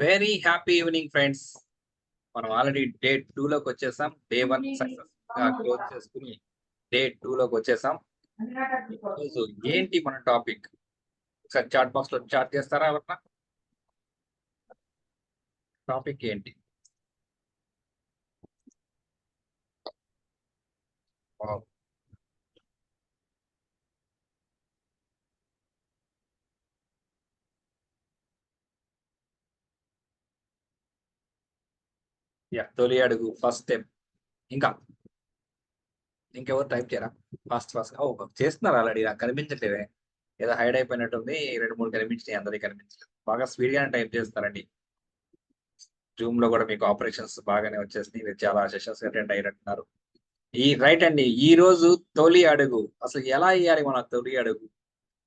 Very happy evening friends. మనం already day 2 లోకి వచ్చేసాం. డే 1 సక్సెస్ గా క్లోజ్ చేసుకుని డే 2 లోకి వచ్చేసాం. ఈరోజు ఏంటి మన టాపిక్? ఒకసారి చాట్ బాక్స్ లో చాట్ చేస్తారా ఎవరన్నా? టాపిక్ ఏంటి? వావ్. తొలి అడుగు ఫస్ట్ స్టెప్. ఇంకా ఇంకెవరు టైప్ చేయరా? ఫాస్ట్ ఫాస్ట్ చేస్తున్నారు ఆల్రెడీ. నాకు కనిపించట్లేదే, ఏదో హైడ్ అయిపోయినట్టుంది. 2-3 కనిపించినాయి, అందరికి కనిపించలేదు. బాగా స్పీడ్ గానే టైప్ చేస్తారండి. జూమ్ లో కూడా మీకు ఆపరేషన్స్ బాగానే వచ్చేసినాయి. మీరు చాలా సెషన్స్ అటెండ్ అయినట్టున్నారు. రైట్ అండి. ఈ రోజు తొలి అడుగు అసలు ఎలా వేయాలి? మన తొలి అడుగు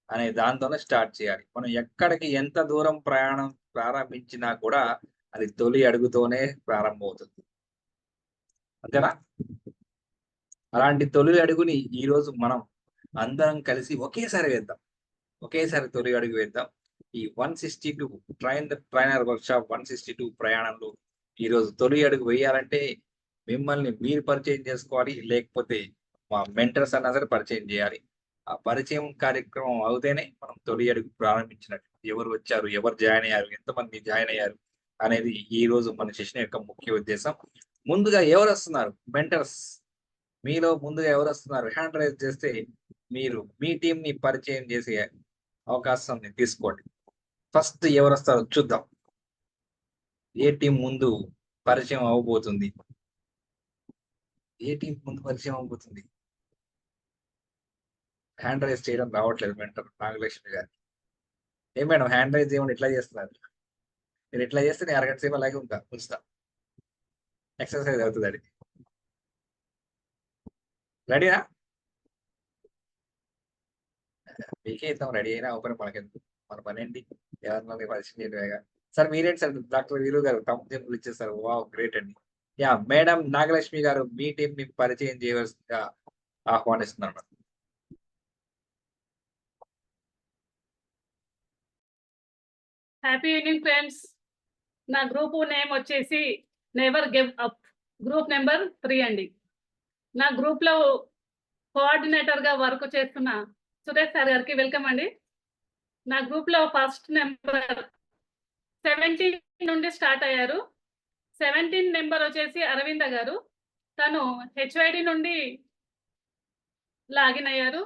అనే దాంతోనే స్టార్ట్ చేయాలి. మనం ఎక్కడికి ఎంత దూరం ప్రయాణం ప్రారంభించినా కూడా అది తొలి అడుగుతోనే ప్రారంభమవుతుంది. అంతేనా? అలాంటి తొలి అడుగుని ఈ రోజు మనం అందరం కలిసి ఒకేసారి వేద్దాం. ఒకేసారి తొలి అడుగు వేద్దాం. ఈ 162 ట్రైనర్ వర్క్షాప్ 162 ప్రయాణంలో ఈరోజు తొలి అడుగు వేయాలంటే మిమ్మల్ని మీరు పరిచయం చేసుకోవాలి. లేకపోతే మా మెంటర్స్ అన్నా సరే పరిచయం చేయాలి. ఆ పరిచయం కార్యక్రమం అవుతేనే మనం తొలి అడుగు ప్రారంభించినట్టు. ఎవరు వచ్చారు, ఎవరు జాయిన్ అయ్యారు, ఎంతమంది జాయిన్ అయ్యారు అనేది ఈ రోజు మన సెషన్ యొక్క ముఖ్య ఉద్దేశం. ముందుగా ఎవరు వస్తున్నారు? మెంటర్స్. మీలో ముందుగా ఎవరు వస్తున్నారు? హ్యాండ్ రైజ్ చేస్తే మీరు మీ టీం ని పరిచయం చేసే అవకాశాన్ని తీసుకోండి. ఫస్ట్ ఎవరు వస్తారో చూద్దాం. ఏ టీం ముందు పరిచయం అవ్వబోతుంది? ఏ టీం ముందు పరిచయం అవ్వబోతుంది? హ్యాండ్ రైజ్ చేయడం రావట్లేదు మెంటర్ నాగలక్ష్మి గారు. ఏం మేడం, హ్యాండ్ రైజ్ చేయమని ఇట్లా చేస్తున్నారు? నేను ఇట్లా చేస్తే నేను అరగంట సేపు అలాగే ఉంచుతా. ఎక్సర్సైజ్ అవుతుంది అది. రెడీనా? మీకే ఇద్దాం, రెడీ అయినా ఓపెన్ మనకెందుకు, మన పని ఏంటి? ఎవరినో పరిచయం చేయడమేగా. సార్ మీరేంటి సార్, డాక్టర్ వీరు గారు తమ్ముళ్ళు ఇచ్చేస్తారు. వావ్, గ్రేట్ అండి. మేడం నాగలక్ష్మి గారు, మీ టీం ని పరిచయం చేయవలసిందిగా ఆహ్వానిస్తున్నాను. Happy evening friends. నా గ్రూప్ నేమ్ వచ్చేసి never give up. Group number 3 అండి. నా గ్రూప్ లో కోఆర్డినేటర్ గా వర్క్ చేస్తున్న సురేష్ సార్ గారికి వెల్కమ్ అండి. నా గ్రూప్ లో ఫస్ట్ నెంబర్ 17 నుండి స్టార్ట్ అయ్యారు. 17 నెంబర్ వచ్చేసి అరవింద గారు. తను హెచ్ఐడి నుండి లాగిన్ అయ్యారు.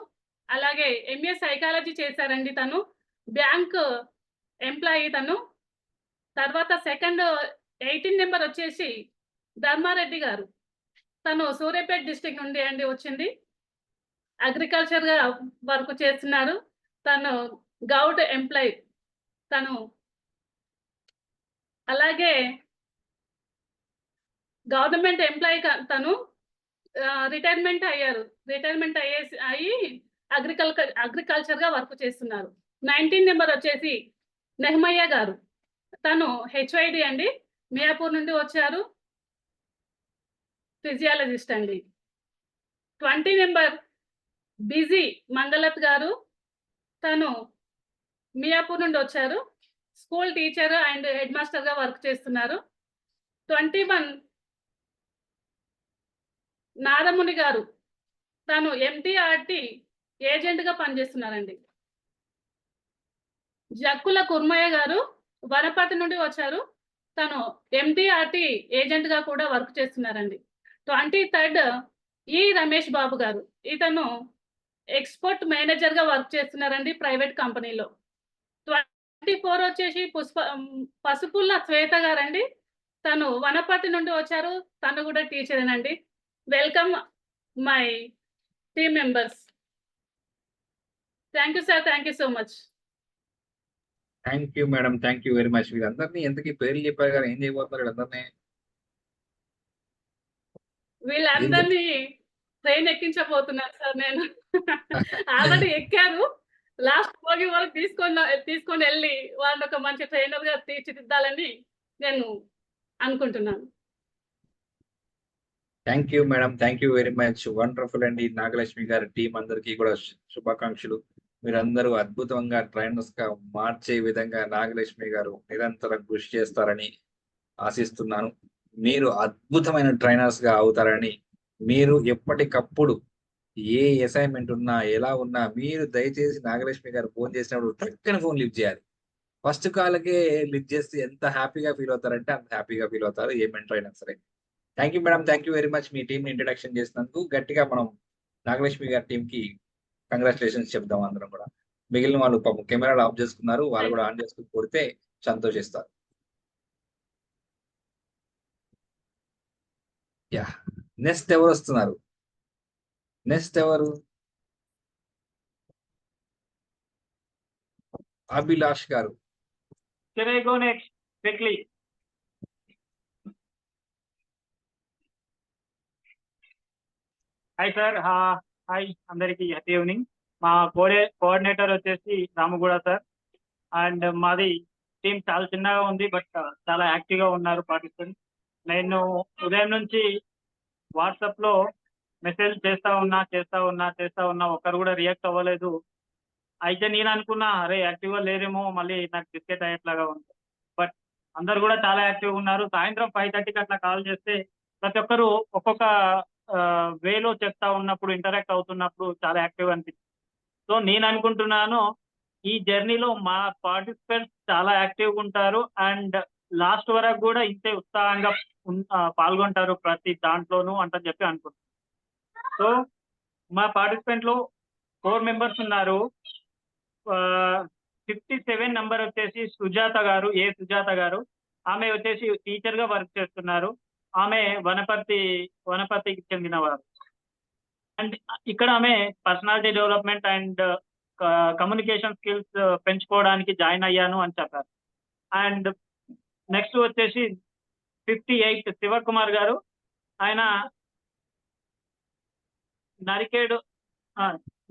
అలాగే ఎంఏ సైకాలజీ చేశారండి. తను బ్యాంక్ ఎంప్లాయీ. తను తర్వాత సెకండ్ 18 నెంబర్ వచ్చేసి ధర్మారెడ్డి గారు. తను సూర్యాపేట డిస్ట్రిక్ట్ నుండి అండి వచ్చింది. అగ్రికల్చర్ గా వర్క్ చేస్తున్నారు. తను గౌట్ ఎంప్లాయీ. తను అలాగే గవర్నమెంట్ ఎంప్లాయీ. తను రిటైర్మెంట్ అయ్యారు. రిటైర్మెంట్ అయ్యి అగ్రికల్చర్ గా వర్క్ చేస్తున్నారు. 19 నెంబర్ వచ్చేసి నెహమయ్య గారు. తను హెచ్ఐడి అండి, మియాపూర్ నుండి వచ్చారు. ఫిజియాలజిస్ట్ అండి. 20 నెంబర్ బిజీ మంగళత్ గారు. తను మియాపూర్ నుండి వచ్చారు. School teacher and head master గా వర్క్ చేస్తున్నారు. 21 నారముని గారు. తను ఎంటీఆర్టీ ఏజెంట్ గా పనిచేస్తున్నారండి. జక్కుల కుర్మయ్య గారు వనపర్తి నుండి వచ్చారు. తను ఎంటీఆర్టీ ఏజెంట్ గా కూడా వర్క్ చేస్తున్నారండి. 23 ఈ రమేష్ బాబు గారు. ఇతను ఎక్స్పోర్ట్ మేనేజర్ గా వర్క్ చేస్తున్నారండి ప్రైవేట్ కంపెనీలో. 24 వచ్చేసి పసుపుల్ల శ్వేత గారండి. తను వనపర్తి నుండి వచ్చారు. తను కూడా టీచరేనండి. Welcome my team members. Thank you sir, thank you so much. Thank you madam, thank you very much. వీళ్ళందరినీ ఎంతకీ పేర్లు చెప్పారు కదా, ఏం చేయబోతున్నారు వీళ్ళందరినీ? వీళ్ళందరినీ ట్రైన్ ఎక్కించబోతున్నాను సార్ నేను. ఆల్రెడీ ఎక్కారు. లాస్ట్ భోగి వరకు తీసుకొని వెళ్ళి వాళ్ళని ఒక మంచి ట్రైనర్ గా తీర్చిదిద్దాలని నేను అనుకుంటున్నాను. Thank you madam, thank you very much. Wonderful అండి. నాగలక్ష్మి గారి టీం అందరికీ కూడా శుభాకాంక్షలు. మీరందరూ అద్భుతంగా ట్రైనర్స్ గా మార్చే విధంగా నాగలక్ష్మి గారు నిరంతరం కృషి చేస్తారని ఆశిస్తున్నాను. మీరు అద్భుతమైన ట్రైనర్స్ గా అవుతారని, మీరు ఎప్పటికప్పుడు ఏ అసైన్మెంట్ ఉన్నా ఎలా ఉన్నా మీరు దయచేసి నాగలక్ష్మి గారు ఫోన్ చేసినప్పుడు టక్కన ఫోన్ లిఫ్ట్ చేయాలి. ఫస్ట్ కాల్కే లిఫ్ట్ చేస్తే ఎంత హ్యాపీగా ఫీల్ అవుతారంటే అంత హ్యాపీగా ఫీల్ అవుతారు ఏ మెంటర్ అయినా సరే. Thank you madam, thank you very much me team introduction చేసినందుకు. గట్టిగా మనం నాగలక్ష్మి గారి టీం కి కంగ్రాచులేషన్స్ చెప్దాం అందరం కూడా. మిగిలిన వాళ్ళు పాపం కెమెరాలు ఆఫ్ చేసుకున్నారు, వాళ్ళు కూడా ఆన్ చేసుకుని కొడితే సంతోషిస్తారు. యా, నెక్స్ట్ ఎవరు వస్తున్నారు? నెక్స్ట్ ఎవరు? అభిలాష్ గారు. Can I go next quickly? Hi sir, hi అందరికి హ్యాపీ ఈవినింగ్. మా కోఆర్డినేటర్ వచ్చేసి రామగూడ సార్. అండ్ మాది టీం చాలా చిన్నగా ఉంది, బట్ చాలా యాక్టివ్గా ఉన్నారు పార్టిసిపెంట్స్. నేను ఉదయం నుంచి వాట్సాప్లో మెసేజ్ చేస్తా ఉన్నా ఒక్కరు కూడా రియాక్ట్ అవ్వలేదు. అయితే నేను అనుకున్నా, అరే యాక్టివ్గా లేరేమో, మళ్ళీ నాకు డిస్కెట్ అయ్యేట్లాగా ఉంది. బట్ అందరు కూడా చాలా యాక్టివ్గా ఉన్నారు. సాయంత్రం 5:30కి అట్లా కాల్ చేస్తే ప్రతి ఒక్కరు ఒక్కొక్క వేలో చెప్తా ఉన్నప్పుడు, ఇంటరాక్ట్ అవుతున్నప్పుడు చాలా యాక్టివ్గా అనిపించింది. సో నేను అనుకుంటున్నాను, ఈ జర్నీలో మా పార్టిసిపెంట్స్ చాలా యాక్టివ్గా ఉంటారు అండ్ లాస్ట్ వరకు కూడా ఇంతే ఉత్సాహంగా పాల్గొంటారు ప్రతి దాంట్లోనూ అంటని చెప్పి అనుకుంటున్నాను. సో మా పార్టిసిపెంట్లో 4 మెంబర్స్ ఉన్నారు. 57 నంబర్ వచ్చేసి సుజాత గారు. ఆమె వచ్చేసి టీచర్ గా వర్క్ చేస్తున్నారు. ఆమె వనపర్తికి చెందినవారు. అండ్ ఇక్కడ ఆమె personality development and communication skills పెంచుకోవడానికి జాయిన్ అయ్యాను అని చెప్పారు. అండ్ నెక్స్ట్ వచ్చేసి 58 శివకుమార్ గారు. ఆయన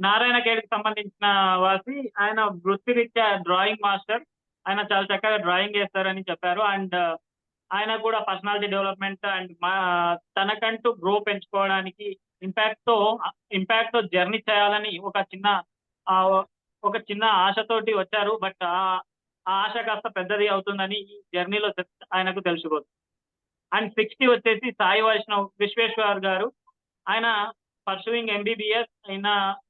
నారాయణఖేడ్కి సంబంధించిన వాసి. ఆయన వృత్తిరీత్యా డ్రాయింగ్ మాస్టర్. ఆయన చాలా చక్కగా డ్రాయింగ్ చేస్తారని చెప్పారు. అండ్ ఆయన కూడా పర్సనాలిటీ డెవలప్మెంట్ అండ్ తనకంటూ గ్రో పెంచుకోవడానికి ఇంపాక్ట్ తో జర్నీ చేయాలని ఒక చిన్న ఆశతోటి వచ్చారు. బట్ ఆ ఆశ కాస్త పెద్దది అవుతుందని ఈ జర్నీలో ఆయనకు తెలిసిపోతుంది. అండ్ 60 వచ్చేసి సాయి వైష్ణవ్ విశ్వేశ్వర్ గారు. ఆయన పర్సూయింగ్ ఎంబీబీఎస్. ఆయన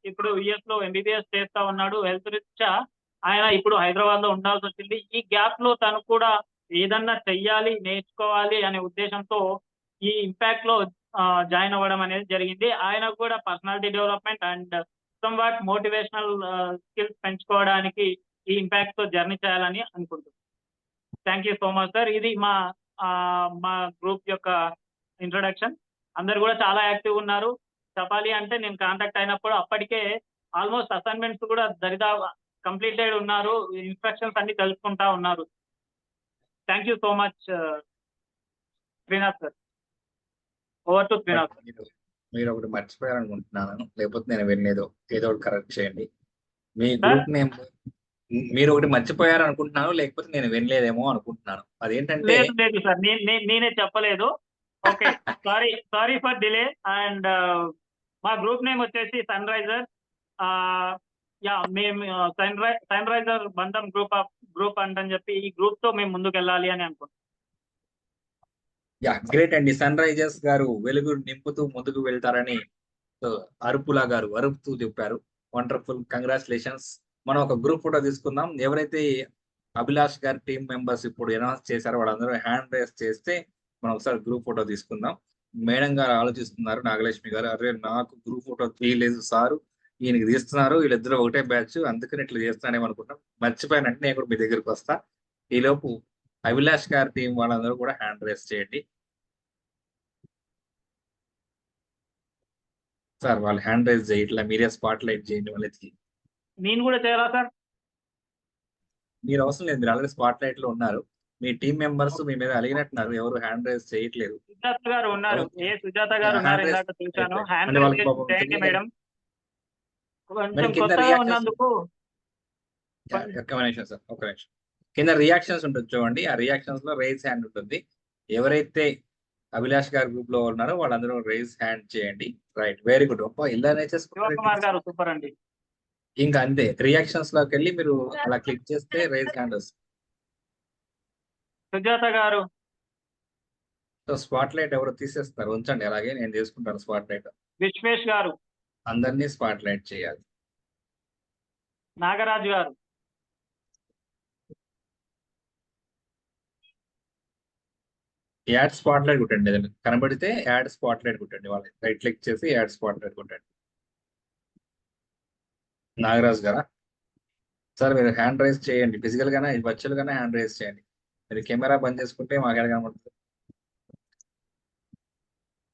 ఇప్పుడు యుఎస్ లో ఎంబీబీఎస్ చేస్తా ఉన్నాడు. హెల్త్ రీత్యా ఆయన ఇప్పుడు హైదరాబాద్ లో ఉండాల్సి వచ్చింది. ఈ గ్యాప్ లో తను కూడా ఏదన్నా చెయ్యాలి, నేర్చుకోవాలి అనే ఉద్దేశంతో ఈ ఇంపాక్ట్ లో జాయిన్ అవ్వడం అనేది జరిగింది. ఆయన కూడా personality development and somewhat motivational skills పెంచుకోవడానికి ఈ ఇంపాక్ట్ తో జర్నీ చేయాలని అనుకుంటున్నాను. Thank you so much sir. ఇది మా గ్రూప్ యొక్క ఇంట్రొడక్షన్. అందరు కూడా చాలా యాక్టివ్ ఉన్నారు. చెప్పాలి అంటే నేను కాంటాక్ట్ అయినప్పుడు అప్పటికే ఆల్మోస్ట్ అసైన్మెంట్స్ కూడా దరిదాపు కంప్లీటెడ్ ఉన్నారు. ఇన్స్ట్రక్షన్స్ అన్ని తెలుసుకుంటా ఉన్నారు. Thank you so much Srinath sir. Over to Srinath. మీరు ఒకటి మర్చిపోయారనుకుంటున్నాను, లేకపోతే నేను వినలేదు, ఏదో ఒకటి కరెక్ట్ చేయండి. మీ గ్రూప్ నేమ్ మీరు ఒకటి మర్చిపోయారు అనుకుంటున్నాను, లేకపోతే నేను వినలేదేమో అనుకుంటున్నాను. అదేంటంటే లేదు సార్, నేనే చెప్పలేదు. Okay, sorry for delay. And మా గ్రూప్ నేమ్ వచ్చేసి సన్ రైజర్. మేము సన్ రైజర్ బంధం గ్రూప్ అంటని చెప్పి ఈ గ్రూప్ తో మేము ముందుకు వెళ్ళాలి అని అనుకుంటున్నాం. యా, గ్రేట్ అండి. సన్ రైజర్స్ గారు వెలుగు నింపుతూ ముందుకు వెళ్తారని అరుపులా గారు అరుపుతూ చెప్పారు. Wonderful, congratulations. మనం ఒక గ్రూప్ ఫోటో తీసుకుందాం. ఎవరైతే అభిలాష్ గారి టీం మెంబర్స్ ఇప్పుడు అనౌన్స్ చేశారో వాళ్ళందరూ హ్యాండ్ రేస్ చేస్తే మనం ఒకసారి గ్రూప్ ఫోటో తీసుకుందాం. మేడం గారు ఆలోచిస్తున్నారు, నాగలక్ష్మి గారు, అరే నాకు గ్రూప్ ఫోటో తీయలేదు సారు, ఈయనకి తీస్తున్నారు, వీళ్ళిద్దరు ఒకటే బ్యాచ్, అందుకని ఇట్లా చేస్తున్నానేమో అనుకుంటాం. మర్చిపోయానంటే నేను కూడా మీ దగ్గరికి వస్తా. ఈలోపు అభిలాష్ గారి టీం వాళ్ళందరూ కూడా హ్యాండ్ రేస్ చేయండి సార్. వాళ్ళు హ్యాండ్ రైజ్ చేయట్లా, మీరే స్పాట్ లైట్ చేయండి వాళ్ళకి. నేను కూడా చేయాలా సార్? మీరు అవసరం లేదు, మీరు ఆల్రెడీ స్పాట్ లైట్ లో ఉన్నారు. మీ టీం మెంబర్స్ మీ మీద అలిగినట్టున్నారు, ఎవరు హ్యాండ్ రైజ్ చేయట్లేదు. సుజాత గారు ఉన్నారు. సుజాత గారు ఉన్నారు, ఇందాక చూశాను. హ్యాండ్ రైజ్ చేయండి మేడం. కొంచెం కొత్తగా ఉన్నందుకు. ఒక్క నిమిషం సార్, ఒక్క నిమిషం. కింద రియాక్షన్స్ ఉంటుంది చూడండి, ఆ రియాక్షన్స్ లో రైజ్ హ్యాండ్ ఉంటుంది. ఎవరైతే అభిలాష్ గారి గ్రూప్ లో ఉన్నారో వాళ్ళందరూ రైజ్ హ్యాండ్ చేయండి. Right, very good. ఇలానే శివకుమార్ గారు సూపర్ అండి. ఇంకా అంతే, రియాక్షన్స్ లోకి వెళ్ళి మీరు అలా క్లిక్ చేస్తే రైజ్ హ్యాండ్ వస్తుంది. సుజాత గారు. సో స్పాట్ లైట్ ఎవరు తీసేస్తారు, ఉంచండి అలాగే, నేను చేసుకుంటాను స్పాట్ లైట్. విశ్వేష్ గారు. అందరినీ స్పాట్ లైట్ చేయాలి. నాగరాజు గారు. యాడ్ స్పాట్ లైట్ కొట్టండి, ఏదైనా కనబడితే యాడ్ స్పాట్ లైట్ కొట్టండి, వాళ్ళు రైట్ క్లిక్ చేసి యాడ్ స్పాట్ లైట్ కొట్టండి. నాగరాజ్ గారా సార్, మీరు హ్యాండ్ రైజ్ చేయండి, ఫిజికల్ గానే వర్చువల్ గానే హ్యాండ్ రైజ్ చేయండి. మీరు కెమెరా బంద్ చేసుకుంటే మాకు ఎక్కడ కనబడుతుంది.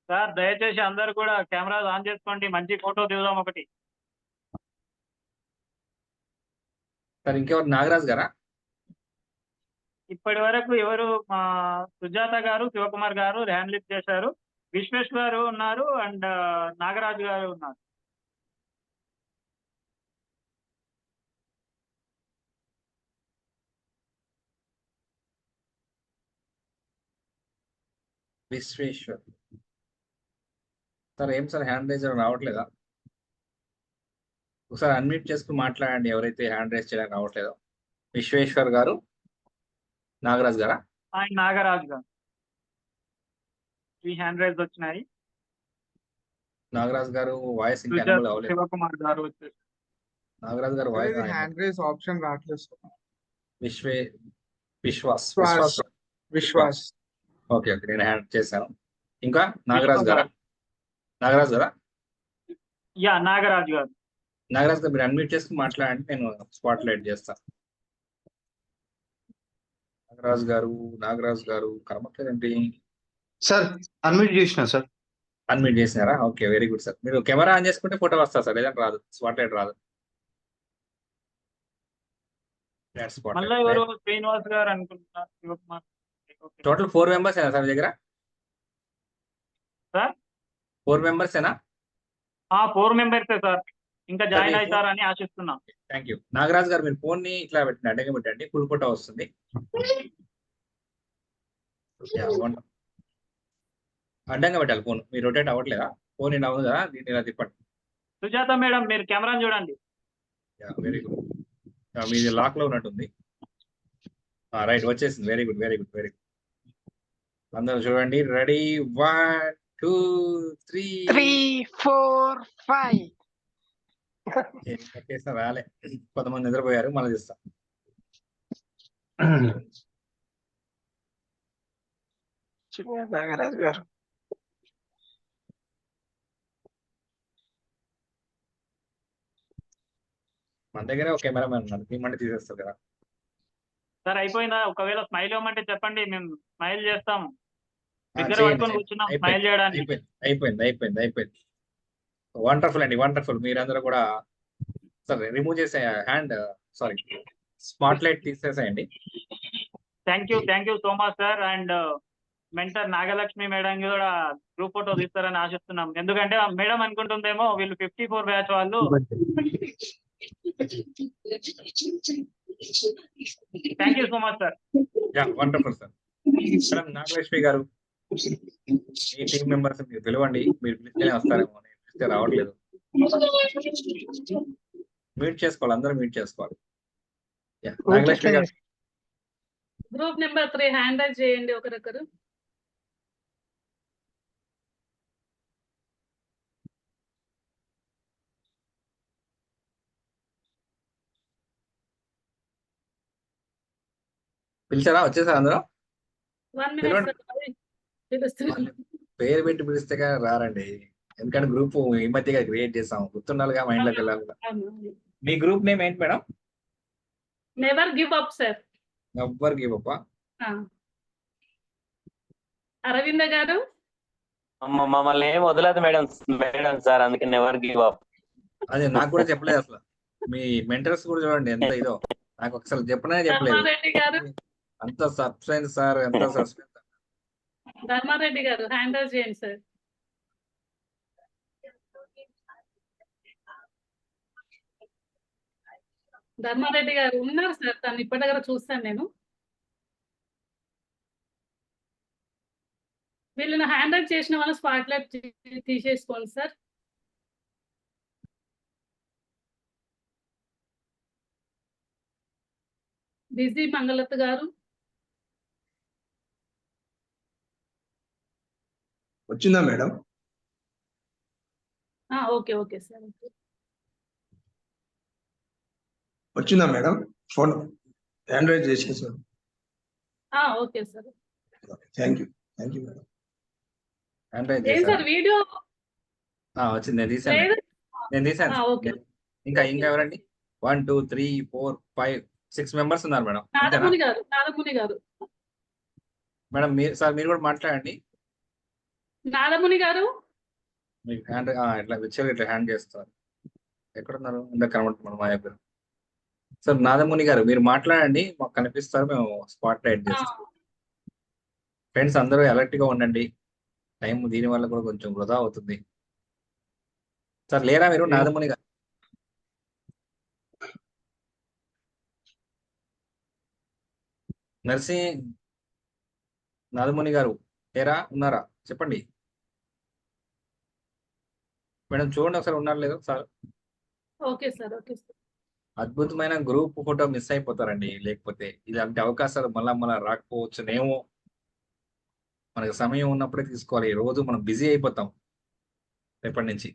సార్ దయచేసి అందరు కూడా కెమెరా ఆన్ చేసుకోండి, మంచి ఫోటో దిగుదాం ఒకటి. సార్ ఇంకెవరు, నాగరాజ్ గారా? ఇప్పటి వరకు ఎవరు, మా సుజాత గారు, శివకుమార్ గారు హ్యాండ్ లిఫ్ట్ చేశారు. విశ్వేష్ గారు ఉన్నారు అండ్ నాగరాజు గారు ఉన్నారు. విశ్వేశ్వర్ సార్, ఏం సార్ హ్యాండ్ రైజ్ రావట్లేదా? ఒకసారి అన్మ్యూట్ చేసుకుని మాట్లాడండి, ఎవరైతే హ్యాండ్ రైజ్ చేయడానికి రావట్లేదో. విశ్వేశ్వర్ గారు, నాగరాజ్ గారా? ఆయన నాగరాజు గారు. ఈ హ్యాండ్ రైజ్ వచ్చినాయి. నాగరాజ్ గారు వాయిస్ ఇంకా సుజాత, ఎనబుల్ అవ్వలేదు. శివకుమార్ గారు వచ్చేసి. నాగరాజ్ గారు వాయిస్ హ్యాండ్ రైజ్ ఆప్షన్ రావట్లేదు sir. Vishwas Vishwas. Okay okay, నేను హ్యాండ్ చేశాను. ఇంకా నాగరాజ్ గారా? నాగరాజ్ గారా? యా, నాగరాజు గారు. నాగరాజ్ గారు మీరు అన్మ్యూట్ చేసుకుని మాట్లాడండి, నేను స్పాట్ లైట్ చేస్తాను. నాగరాజ్ గారు కనబట్లేదండి. సార్ అన్మ్యూట్ చేసిన సార్. అన్మ్యూట్ చేసినారా? Okay, very good sir. మీరు కెమెరా ఆన్ చేసుకుంటే ఫోటో వస్తా సార్, లేదంటే రాదు, స్పాట్ లైట్ రాదు. మళ్ళీ ఎవరు, శ్రీనివాస్ గారు అనుకుంటున్నారు, శివకుమార్. టోటల్ 4 మెంబర్స్ ఏనా సార్ మీ దగ్గర? సార్ 4 మెంబర్స్ ఏనా? 4 మెంబర్స్ సార్, ఇంకా జాయిన్ అవుతారని ఆశిస్తున్నాం. Thank you. నాగరాజ్ గారు మీరు ఫోన్ ని ఇట్లా పెట్టండి, అడ్డంగా పెట్టండి, ఫుల్ ఫోటో వస్తుంది. అడ్డంగా పెట్టాలి ఫోన్, మీరు రొటేట్ అవ్వట్లేదా? ఫోన్ ఇలా ఉంది కదా, దీన్ని ఇలా తిప్పండి. సుజాత మేడం, మీరు కెమెరాని చూడండి. Very good. మీది లాక్ లో ఉన్నట్టుంది. రైట్, వచ్చేసింది. Very good. అందరూ చూడండి, రెడీ, 1 2 3 4 5. చేసిన రాలే, కొంతమంది నిద్రపోయారు, మళ్ళీ చూస్తాం. నాగరాజు గారు. మన దగ్గర ఒక కెమెరా మ్యాన్ ఉన్నారు, తీయమంటే తీసేస్తారు కదా. సార్ అయిపోయిందా? ఒకవేళ స్మైల్ ఇవ్వమంటే చెప్పండి, మేము స్మైల్ చేస్తాము. దగ్గర చేయండి, పట్టుకొని కూర్చున్నాం స్మైల్ చేయడానికి. అయిపోయింది. వండర్ఫుల్ అండి, వండర్ఫుల్. మీరందరూ కూడా సార్ రిమూవ్ చేసే హ్యాండ్, సారీ, స్పాట్ లైట్ తీసేసేయండి. Thank you so much sir. And mentor Nagalakshmi madam కూడా గ్రూప్ ఫోటో తీస్తారని ఆశిస్తున్నాం. ఎందుకంటే మేడం అనుకుంటుందేమో వీళ్ళు 54 బ్యాచ్ వాళ్ళు. Thank you so much sir. Wonderful sir. Madam Nagalakshmi garu, ఈ టీమ్ మెంబర్స్ మీరు పిలవండి, మీరు పిలిస్తేనే వస్తారేమో, నేను పిలిస్తే రావట్లేదు. మ్యూట్ చేసుకోవాలి, అందరూ మ్యూట్ చేసుకోవాలి. నాగలక్ష్మి గారు, గ్రూప్ నెంబర్ 3 హ్యాండ్ రైజ్ చేయండి ఒకరొకరు. పిలిచారా? వచ్చేసారు అందరూ? 1 మినిట్ పిలుస్తున్నాను. పేరు పెట్టి పిలిస్తే కానీ రారండి, ఎందుకంటే గ్రూప్ ఈ మధ్యగా క్రియేట్ చేసాం, గుర్తుండాలిగా, మైండ్ లోకి వెళ్ళాలి. మీ గ్రూప్ నేమ్ ఏంటి madam? Never give up sir. Never give up. Aravinda గారు, మమ్మల్ని ఏం వదలదు మేడం సార్, అందుకే నెవర్ గివ్ అప్. అదే నాకు కూడా చెప్పలేదు అసలు. మీ మెంటర్స్ కూడా చూడండి ఎంత ఇదో, నాకు ఒకసారి చెప్పనే చెప్పలేదు. ధర్మారెడ్డి గారు, అంత సస్పెన్స్ సార్, ఎంత సస్పెన్స్. ధర్మారెడ్డి గారు హ్యాండ్ రైజ్ చేయండి సార్. ధర్మారెడ్డి గారు ఉన్నారు సార్, తను ఇప్పటి దగ్గర చూస్తాను నేను. వీళ్ళని హ్యాండ్ రైజ్ చేసిన వాళ్ళ స్పాట్ లైట్ తీసేసుకోండి సార్. బిజీ మంగళత్ గారు. వచ్చిందా మేడం? Okay okay sir. వచ్చిందా మేడం? ఫోన్ హ్యాండ్ రైజ్ చేసేసాను. Okay sir. Thank you madam. Hand raise ఏం సార్ చేశారా? వీడియో వచ్చింది, నేను తీసాను. లేదు. నేను తీసాను. ఓకే. ఇంకా ఎవరండి? 1 2 3 4 5 6 మెంబర్స్ ఉన్నారు మేడం. అంతేనా నాదముని గారు మేడం? మీరు కూడా మాట్లాడండి. నాదముని గారు మీకు హ్యాండ్ ఇట్లా విచ్చలు ఇట్లా హ్యాండ్ చేస్తారు. ఎక్కడున్నారు? ఇందాక కనబడుతున్నారు మా దగ్గర. సార్ నాదముని గారు మీరు మాట్లాడండి, మాకు కనిపిస్తారు, మేము స్పాట్ లైట్ చేస్తాం. ఫ్రెండ్స్ అందరూ అలర్ట్ గా ఉండండి, టైం దీని వల్ల కూడా కొంచెం వృధా అవుతుంది. సార్ లేరా మీరు? నాదముని గారు నర్సి నాదముని గారు లేరా? ఉన్నారా? చెప్పండి మేడం. చూడండి ఒకసారి ఉన్నారు లేదో sir. Okay sir. Okay sir. అద్భుతమైన గ్రూప్ ఫోటో మిస్ అయిపోతారండి, లేకపోతే ఇలాంటి అవకాశాలు మళ్ళా రాకపోవచ్చునేమో. మనకు సమయం ఉన్నప్పుడే తీసుకోవాలి. రోజు మనం బిజీ అయిపోతాం రేపటి నుంచి.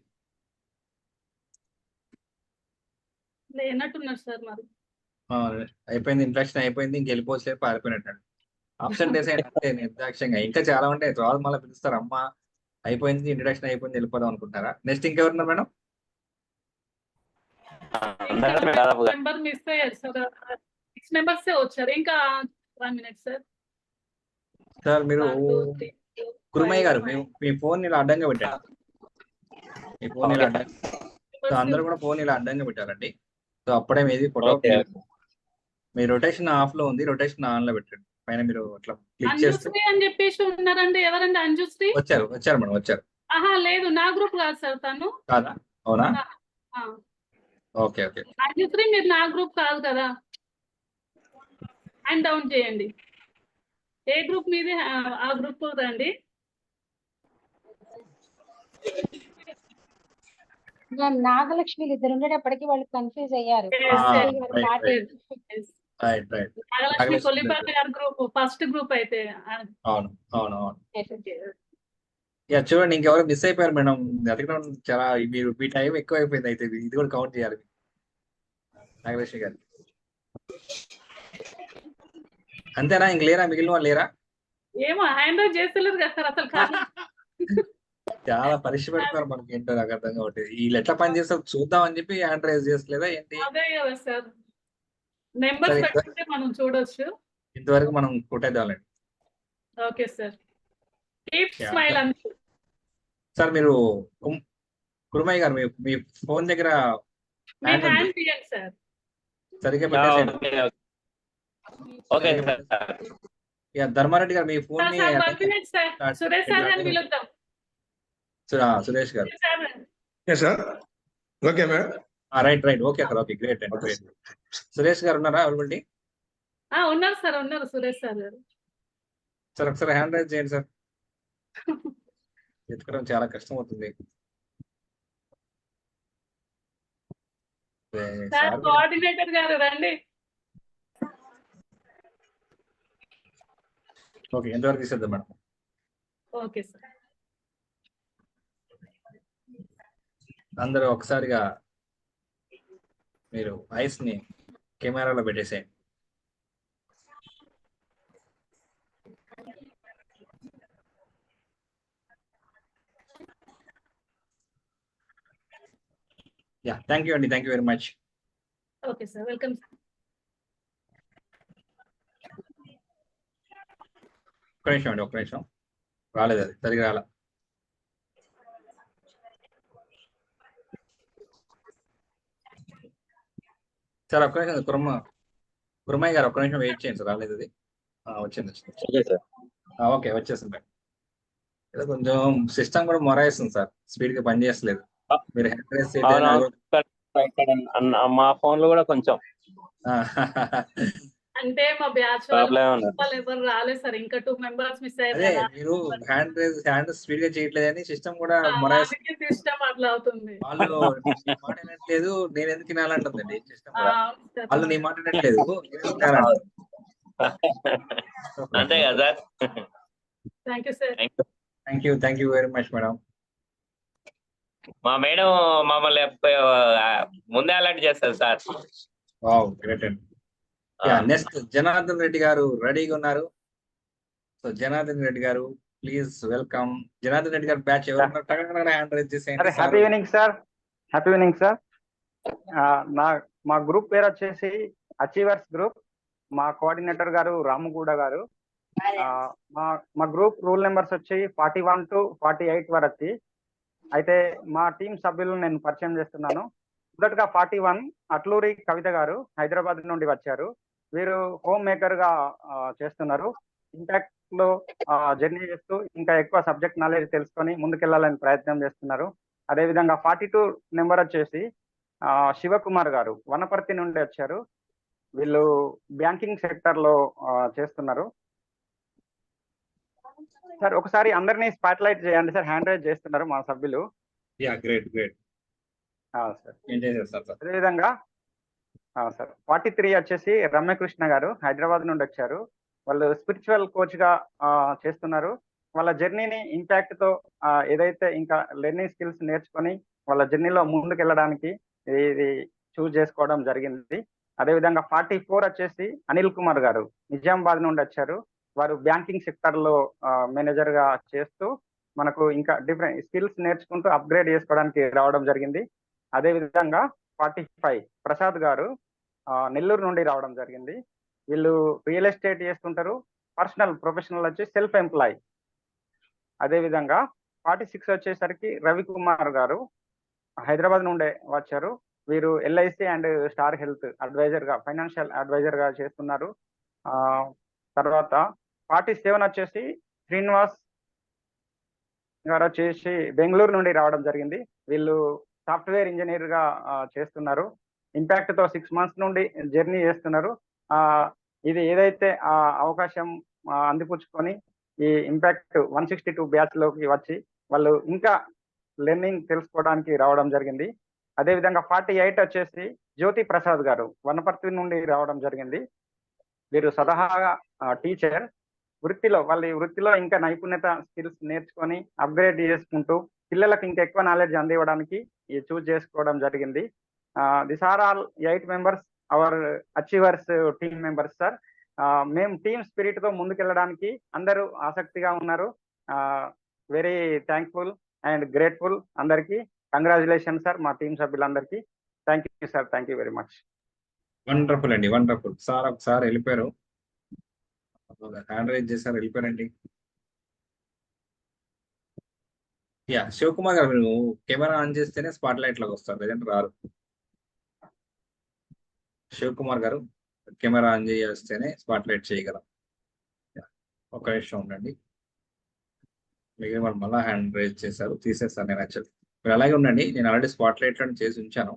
లేనట్టున్నారు సార్ మరి. అయిపోయింది, ఇంట్రక్షన్ అయిపోయింది, ఇంక వెళ్ళిపోవచ్చులేదు, పారిపోయినట్టు. ఆప్షన్ డేస్ అంటే నిర్దాక్ష్యంగా ఇంకా చాలా ఉంటాయి. తర్వాత మళ్ళీ పిలుస్తారు, అమ్మ అయిపోయింది, ఇంట్రడక్షన్ అయిపోయింది, వెళ్ళిపోదాం అనుకుంటారా? నెక్స్ట్ ఇంకెవరున్నారు మేడం? మెంబర్ మిస్ అయ్యారు సార్. 6 మెంబర్స్ వచ్చారు. ఇంకా 1 మినిట్ సార్. సార్ మీరు కురుమయ్య గారు మీ ఫోన్ ఇలా అడ్డంగా పెట్టారు. మీ ఫోన్ ఇలా అడ్డంగా, సో అందరూ కూడా ఫోన్ ఇలా అడ్డంగా పెట్టారండి. సో అప్పుడే మీది ఫోటో మీ రొటేషన్ ఆఫ్ లో ఉంది, రొటేషన్ ఆన్ లో పెట్టండి. పైన మీరు అట్లా క్లిక్ చేస్తే అంజుశ్రీ అని చెప్పేసి ఉన్నారండి. ఎవరండి అంజుశ్రీ? వచ్చారు మేడం, వచ్చారు. లేదు, నా గ్రూప్ కాదు సార్ తను. కాదా? అవునా? ఆ. ఓకే. అంజుశ్రీ మీరు నా గ్రూప్ కాదు కదా. హ్యాండ్ డౌన్ చేయండి. ఏ గ్రూప్ మీది? ఆ గ్రూప్ రండి. నాగలక్ష్మి ఇద్దరు ఉండేటప్పటికి వాళ్ళు కన్ఫ్యూజ్ అయ్యారు. నాగలక్ష్మి కొల్లిపాటి గారి గ్రూప్ ఫస్ట్ గ్రూప్ అయితే. అవును. చూడండి, ఇంకెవరు మిస్ అయిపోయారు మేడం. అతకడం చాలా, మీరు మీ టైం ఎక్కువ అయిపోయింది. అయితే ఇది కూడా కౌంట్ చేయాలి నాగలక్ష్మి గారు. అంతేనా? ఇంక లేరా? మిగిలిన వాళ్ళు లేరా? ఏమో హ్యాండ్ రైజ్ చేస్తలేదు కదా సార్ అసలు. చాలా పరీక్ష పెడతారు మనకి, ఏంటో నాకు అర్థం కావట్లేదు. వీళ్ళు ఎట్లా పని చేస్తారు చూద్దాం అని చెప్పి హ్యాండ్ రైజ్ చేస్తలేదా ఏంటి? అదే కదా సార్, నెంబర్స్ పెట్టుకుంటే మనం చూడొచ్చు. ఇంతవరకు మనం కొట్టేద్దామండి. Okay sir. కీప్ స్మైల్ అంతే. సార్ మీరు కురుమయ్య గారు మీ ఫోన్ దగ్గర హ్యాండ్ తీయండి సార్. సరిగ్గా పెట్టేసేయండి. ధర్మారెడ్డి గారు మీ ఫోన్ ని సురేష్ సార్ అని పిలుద్దాం. సురేష్ గారు. Okay madam. Right. Okay sir. Okay, great. Suresh గారు ఉన్నారా అవైలబిలిటీ? ఉన్నారు సార్, ఉన్నారు సురేష్ సార్ గారు. సార్ ఒకసారి హ్యాండ్ రైజ్ చేయండి సార్. ఎత్తుకోవడం చాలా కష్టం అవుతుంది. కోఆర్డినేటర్ గారు రండి. ఓకే, ఎంతవరకు తీసేద్దాం మేడం? Okay sir. అందరూ ఒకసారిగా మీరు ఐస్ ని కెమెరాలో పెట్టేసేయండి. థ్యాంక్ యూ అండి, thank you very much. Okay sir, welcome sir. ఒక్క నిమిషం రాలేదు, అది సరిగ్గా రాలా. సార్ ఒక్క నిమిషం, కురుమయ్య గారు ఒక్క నిమిషం వెయిట్ చేయండి సార్. రాలేదు అది. వచ్చింది. ఓకే, వచ్చేసింది. ఏదో కొంచెం సిస్టమ్ కూడా మొరాయిస్తుంది సార్, స్పీడ్ గా పని చేస్తలేదు. మీరు మా ఫోన్ లో కూడా కొంచెం అంటే మా బ్యాచ్ ప్రాబ్లం ఉన్నది. వాళ్ళు ఎవరు రాలేదు సార్. ఇంకా 2 మెంబర్స్ మిస్ అయ్యారు అదే కదా! మీరు హ్యాండ్ స్పీడ్ గా చేయట్లేదని సిస్టమ్ కూడా అందుకే సిస్టమ్ అట్లా అవుతుంది. వాళ్ళు నీ మాట వినట్లేదు, నేను ఎందుకు వినాలంటుందండి సిస్టమ్ కూడా. అవును సార్. వాళ్ళు నీ మాట వినట్లేదు, నేను ఎందుకు వినాలంటుంది. అంతే కదా sir. Thank you sir. Thank you very much madam. మా మేడం మమ్మల్ని ముందే అలర్ట్ చేస్తారు సార్. వావ్, గ్రేట్ అండి. నెక్స్ట్ జనార్దన్ రెడ్డి గారు రెడీగా ఉన్నారు. సో జనార్దన్ రెడ్డి గారు ప్లీజ్ వెల్కమ్. జనార్దన్ రెడ్డి గారు బ్యాచ్ ఎవరు హ్యాండ్ రైజ్ చేసేయండి. Happy evening sir. Happy evening sir. మా గ్రూప్ పేరు వచ్చేసి అచీవర్స్ గ్రూప్. మా కోఆర్డినేటర్ గారు రాముగూడ గారు. మా గ్రూప్ రూల్ నెంబర్స్ వచ్చి 41 to 48 వరకు. అయితే మా టీం సభ్యులను నేను పరిచయం చేస్తున్నాను. మొదటగా 41 అట్లూరి కవిత గారు హైదరాబాద్ నుండి వచ్చారు. వీరు హోమ్ మేకర్ గా చేస్తున్నారు. ఇంపాక్ట్ లో జర్నీ చేస్తూ ఇంకా ఎక్కువ సబ్జెక్ట్ నాలెడ్జ్ తెలుసుకొని ముందుకెళ్లాలని ప్రయత్నం చేస్తున్నారు. అదేవిధంగా 42 నెంబర్ వచ్చేసి శివకుమార్ గారు వనపర్తి నుండి వచ్చారు. వీళ్ళు బ్యాంకింగ్ సెక్టర్ లో చేస్తున్నారు. సార్ ఒకసారి అందరినీ స్పాట్ లైట్ చేయండి సార్. హ్యాండ్ రైజ్ చేస్తున్నారు మా సభ్యులు. గ్రేట్ సార్ అదేవిధంగా సార్ 43 వచ్చేసి రమ్యకృష్ణ గారు హైదరాబాద్ నుండి వచ్చారు. వాళ్ళు స్పిరిచువల్ కోచ్ గా చేస్తున్నారు. వాళ్ళ జర్నీని ఇంపాక్ట్ తో ఏదైతే ఇంకా లెర్నింగ్ స్కిల్స్ నేర్చుకొని వాళ్ళ జర్నీలో ముందుకు వెళ్ళడానికి ఇది చూస్ చేసుకోవడం జరిగింది. అదేవిధంగా 44 వచ్చేసి అనిల్ కుమార్ గారు నిజామాబాద్ నుండి వచ్చారు. వారు బ్యాంకింగ్ సెక్టర్ లో మేనేజర్ గా చేస్తూ మనకు ఇంకా డిఫరెంట్ స్కిల్స్ నేర్చుకుంటూ అప్గ్రేడ్ చేసుకోవడానికి రావడం జరిగింది. అదేవిధంగా 45 ప్రసాద్ గారు నెల్లూరు నుండి రావడం జరిగింది. వీళ్ళు రియల్ ఎస్టేట్ చేస్తుంటారు. ప్రొఫెషనల్ వచ్చి సెల్ఫ్ ఎంప్లాయ్. అదేవిధంగా 46 వచ్చేసరికి రవికుమార్ గారు హైదరాబాద్ నుండే వచ్చారు. వీరు LIC and Star Health advisor గా ఫైనాన్షియల్ అడ్వైజర్ గా చేస్తున్నారు. తర్వాత 47 వచ్చేసి శ్రీనివాస్ గారు వచ్చేసి బెంగళూరు నుండి రావడం జరిగింది. వీళ్ళు సాఫ్ట్వేర్ ఇంజనీర్ గా చేస్తున్నారు. ఇంపాక్ట్ తో 6 months నుండి జర్నీ చేస్తున్నారు. ఇది ఏదైతే అవకాశం అందిపుచ్చుకొని ఈ ఇంపాక్ట్ 162 బ్యాచ్ లోకి వచ్చి వాళ్ళు ఇంకా లెర్నింగ్ తెలుసుకోవడానికి రావడం జరిగింది. అదేవిధంగా 48 వచ్చేసి జ్యోతి ప్రసాద్ గారు వనపర్తి నుండి రావడం జరిగింది. వీరు స్వతహాగా టీచర్. వృత్తిలో ఇంకా నైపుణ్యత స్కిల్స్ నేర్చుకొని అప్గ్రేడ్ చేసుకుంటూ పిల్లలకు ఇంకా ఎక్కువ నాలెడ్జ్ అందివ్వడానికి చూస్ చేసుకోవడం జరిగింది. This are all 8 members our achievers team members sir. మేము టీమ్ స్పిరిట్ తో ముందుకెళ్ళడానికి అందరూ ఆసక్తిగా ఉన్నారు. Very thankful and grateful. అందరికీ కంగ్రాచులేషన్ సార్ మా టీం సభ్యులందరికీ. Thank you sir. Thank you very much. Wonderful అండి, వండర్ఫుల్. సార్ ఒకసారి వెళ్ళిపోయారు, హ్యాండ్ రైజ్ చేశారు, వెళ్ళిపోయారండి. శివకుమార్ గారు మీరు కెమెరా ఆన్ చేస్తేనే స్పాట్ లైట్ లాగా వస్తారు, లేదంటే రారు. శివకుమార్ గారు కెమెరా ఆన్ చేస్తేనే స్పాట్ లైట్ చేయగలం. ఒక నిమిషం ఉండండి. మిగిలిన వాళ్ళు మళ్ళీ హ్యాండ్ రైజ్ చేశారు, తీసేస్తాను నేను. యాక్చువల్ మీరు అలాగే ఉండండి, నేను ఆల్రెడీ స్పాట్ లైట్ చేసి ఉంచాను.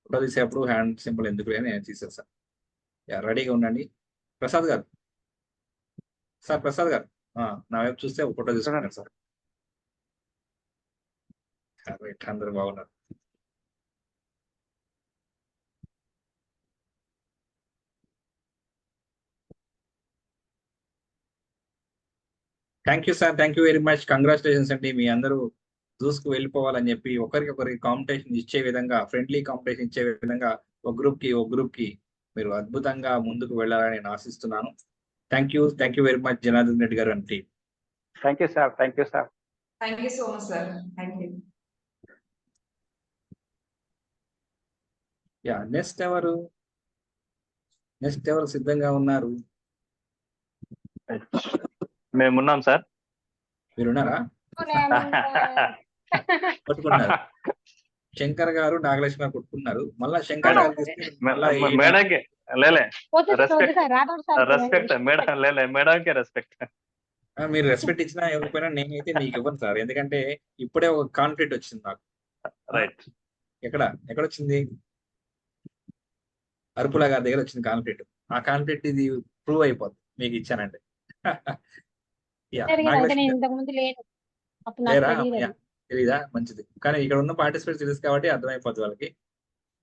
ఫోటో తీసేప్పుడు హ్యాండ్ సింపుల్ ఎందుకు అని నేను తీసేస్తాను. రెడీగా ఉండండి. ప్రసాద్ గారు నా వైపు చూస్తే ఒక ఫోటో తీసుకున్నాను సార్. అందరు బాగున్నారు. Thank you sir, thank you very much. Congratulations అండి. మీ అందరూ చూసుకు వెళ్ళిపోవాలని చెప్పి ఒకరికి కాంపిటీషన్ ఇచ్చే విధంగా, ఫ్రెండ్లీ కాంపిటీషన్ ఇచ్చే విధంగా ఒక గ్రూప్ కి మీరు అద్భుతంగా ముందుకు వెళ్ళాలని నేను ఆశిస్తున్నాను. Thank you very much Janardhan Reddy గారు అండి. Thank you sir. Thank you sir. Thank you so much sir. Thank you. Next ఎవరు సిద్ధంగా ఉన్నారు? మేమున్నాం సార్. మీరున్నారా? కొట్టుకున్నారు. శంకర్ గారు నాగలక్ష్మి గారు కొట్టుకున్నారు. మళ్ళా శంకర్ గారు మేడంకి రెస్పెక్ట్. మీరు రెస్పెక్ట్ ఇచ్చినా ఇవ్వకపోయినా నేనైతే మీకు ఇవ్వను సార్. ఎందుకంటే ఇప్పుడే ఒక కాన్ఫ్లిక్ట్ వచ్చింది నాకు. రైట్. ఎక్కడ వచ్చింది? అరుపుల గారి దగ్గర వచ్చింది కాన్ఫ్లిక్ట్. ఆ కాన్ఫ్లిక్ట్ ఇది ప్రూవ్ అయిపోద్ది మీకు ఇచ్చానంటే. యా జరిగింది అయితే నాగలక్ష్మి నేను గారు ఇంతకు ముందు లేదు అప్పుడు నాకు లేరా? తెలియదు యా అది. తెలీదా? మంచిది. కానీ ఇక్కడ ఉన్న పార్టిసిపేట్స్ తెలుసు కాబట్టి అర్థమైపోద్ది వాళ్ళకి.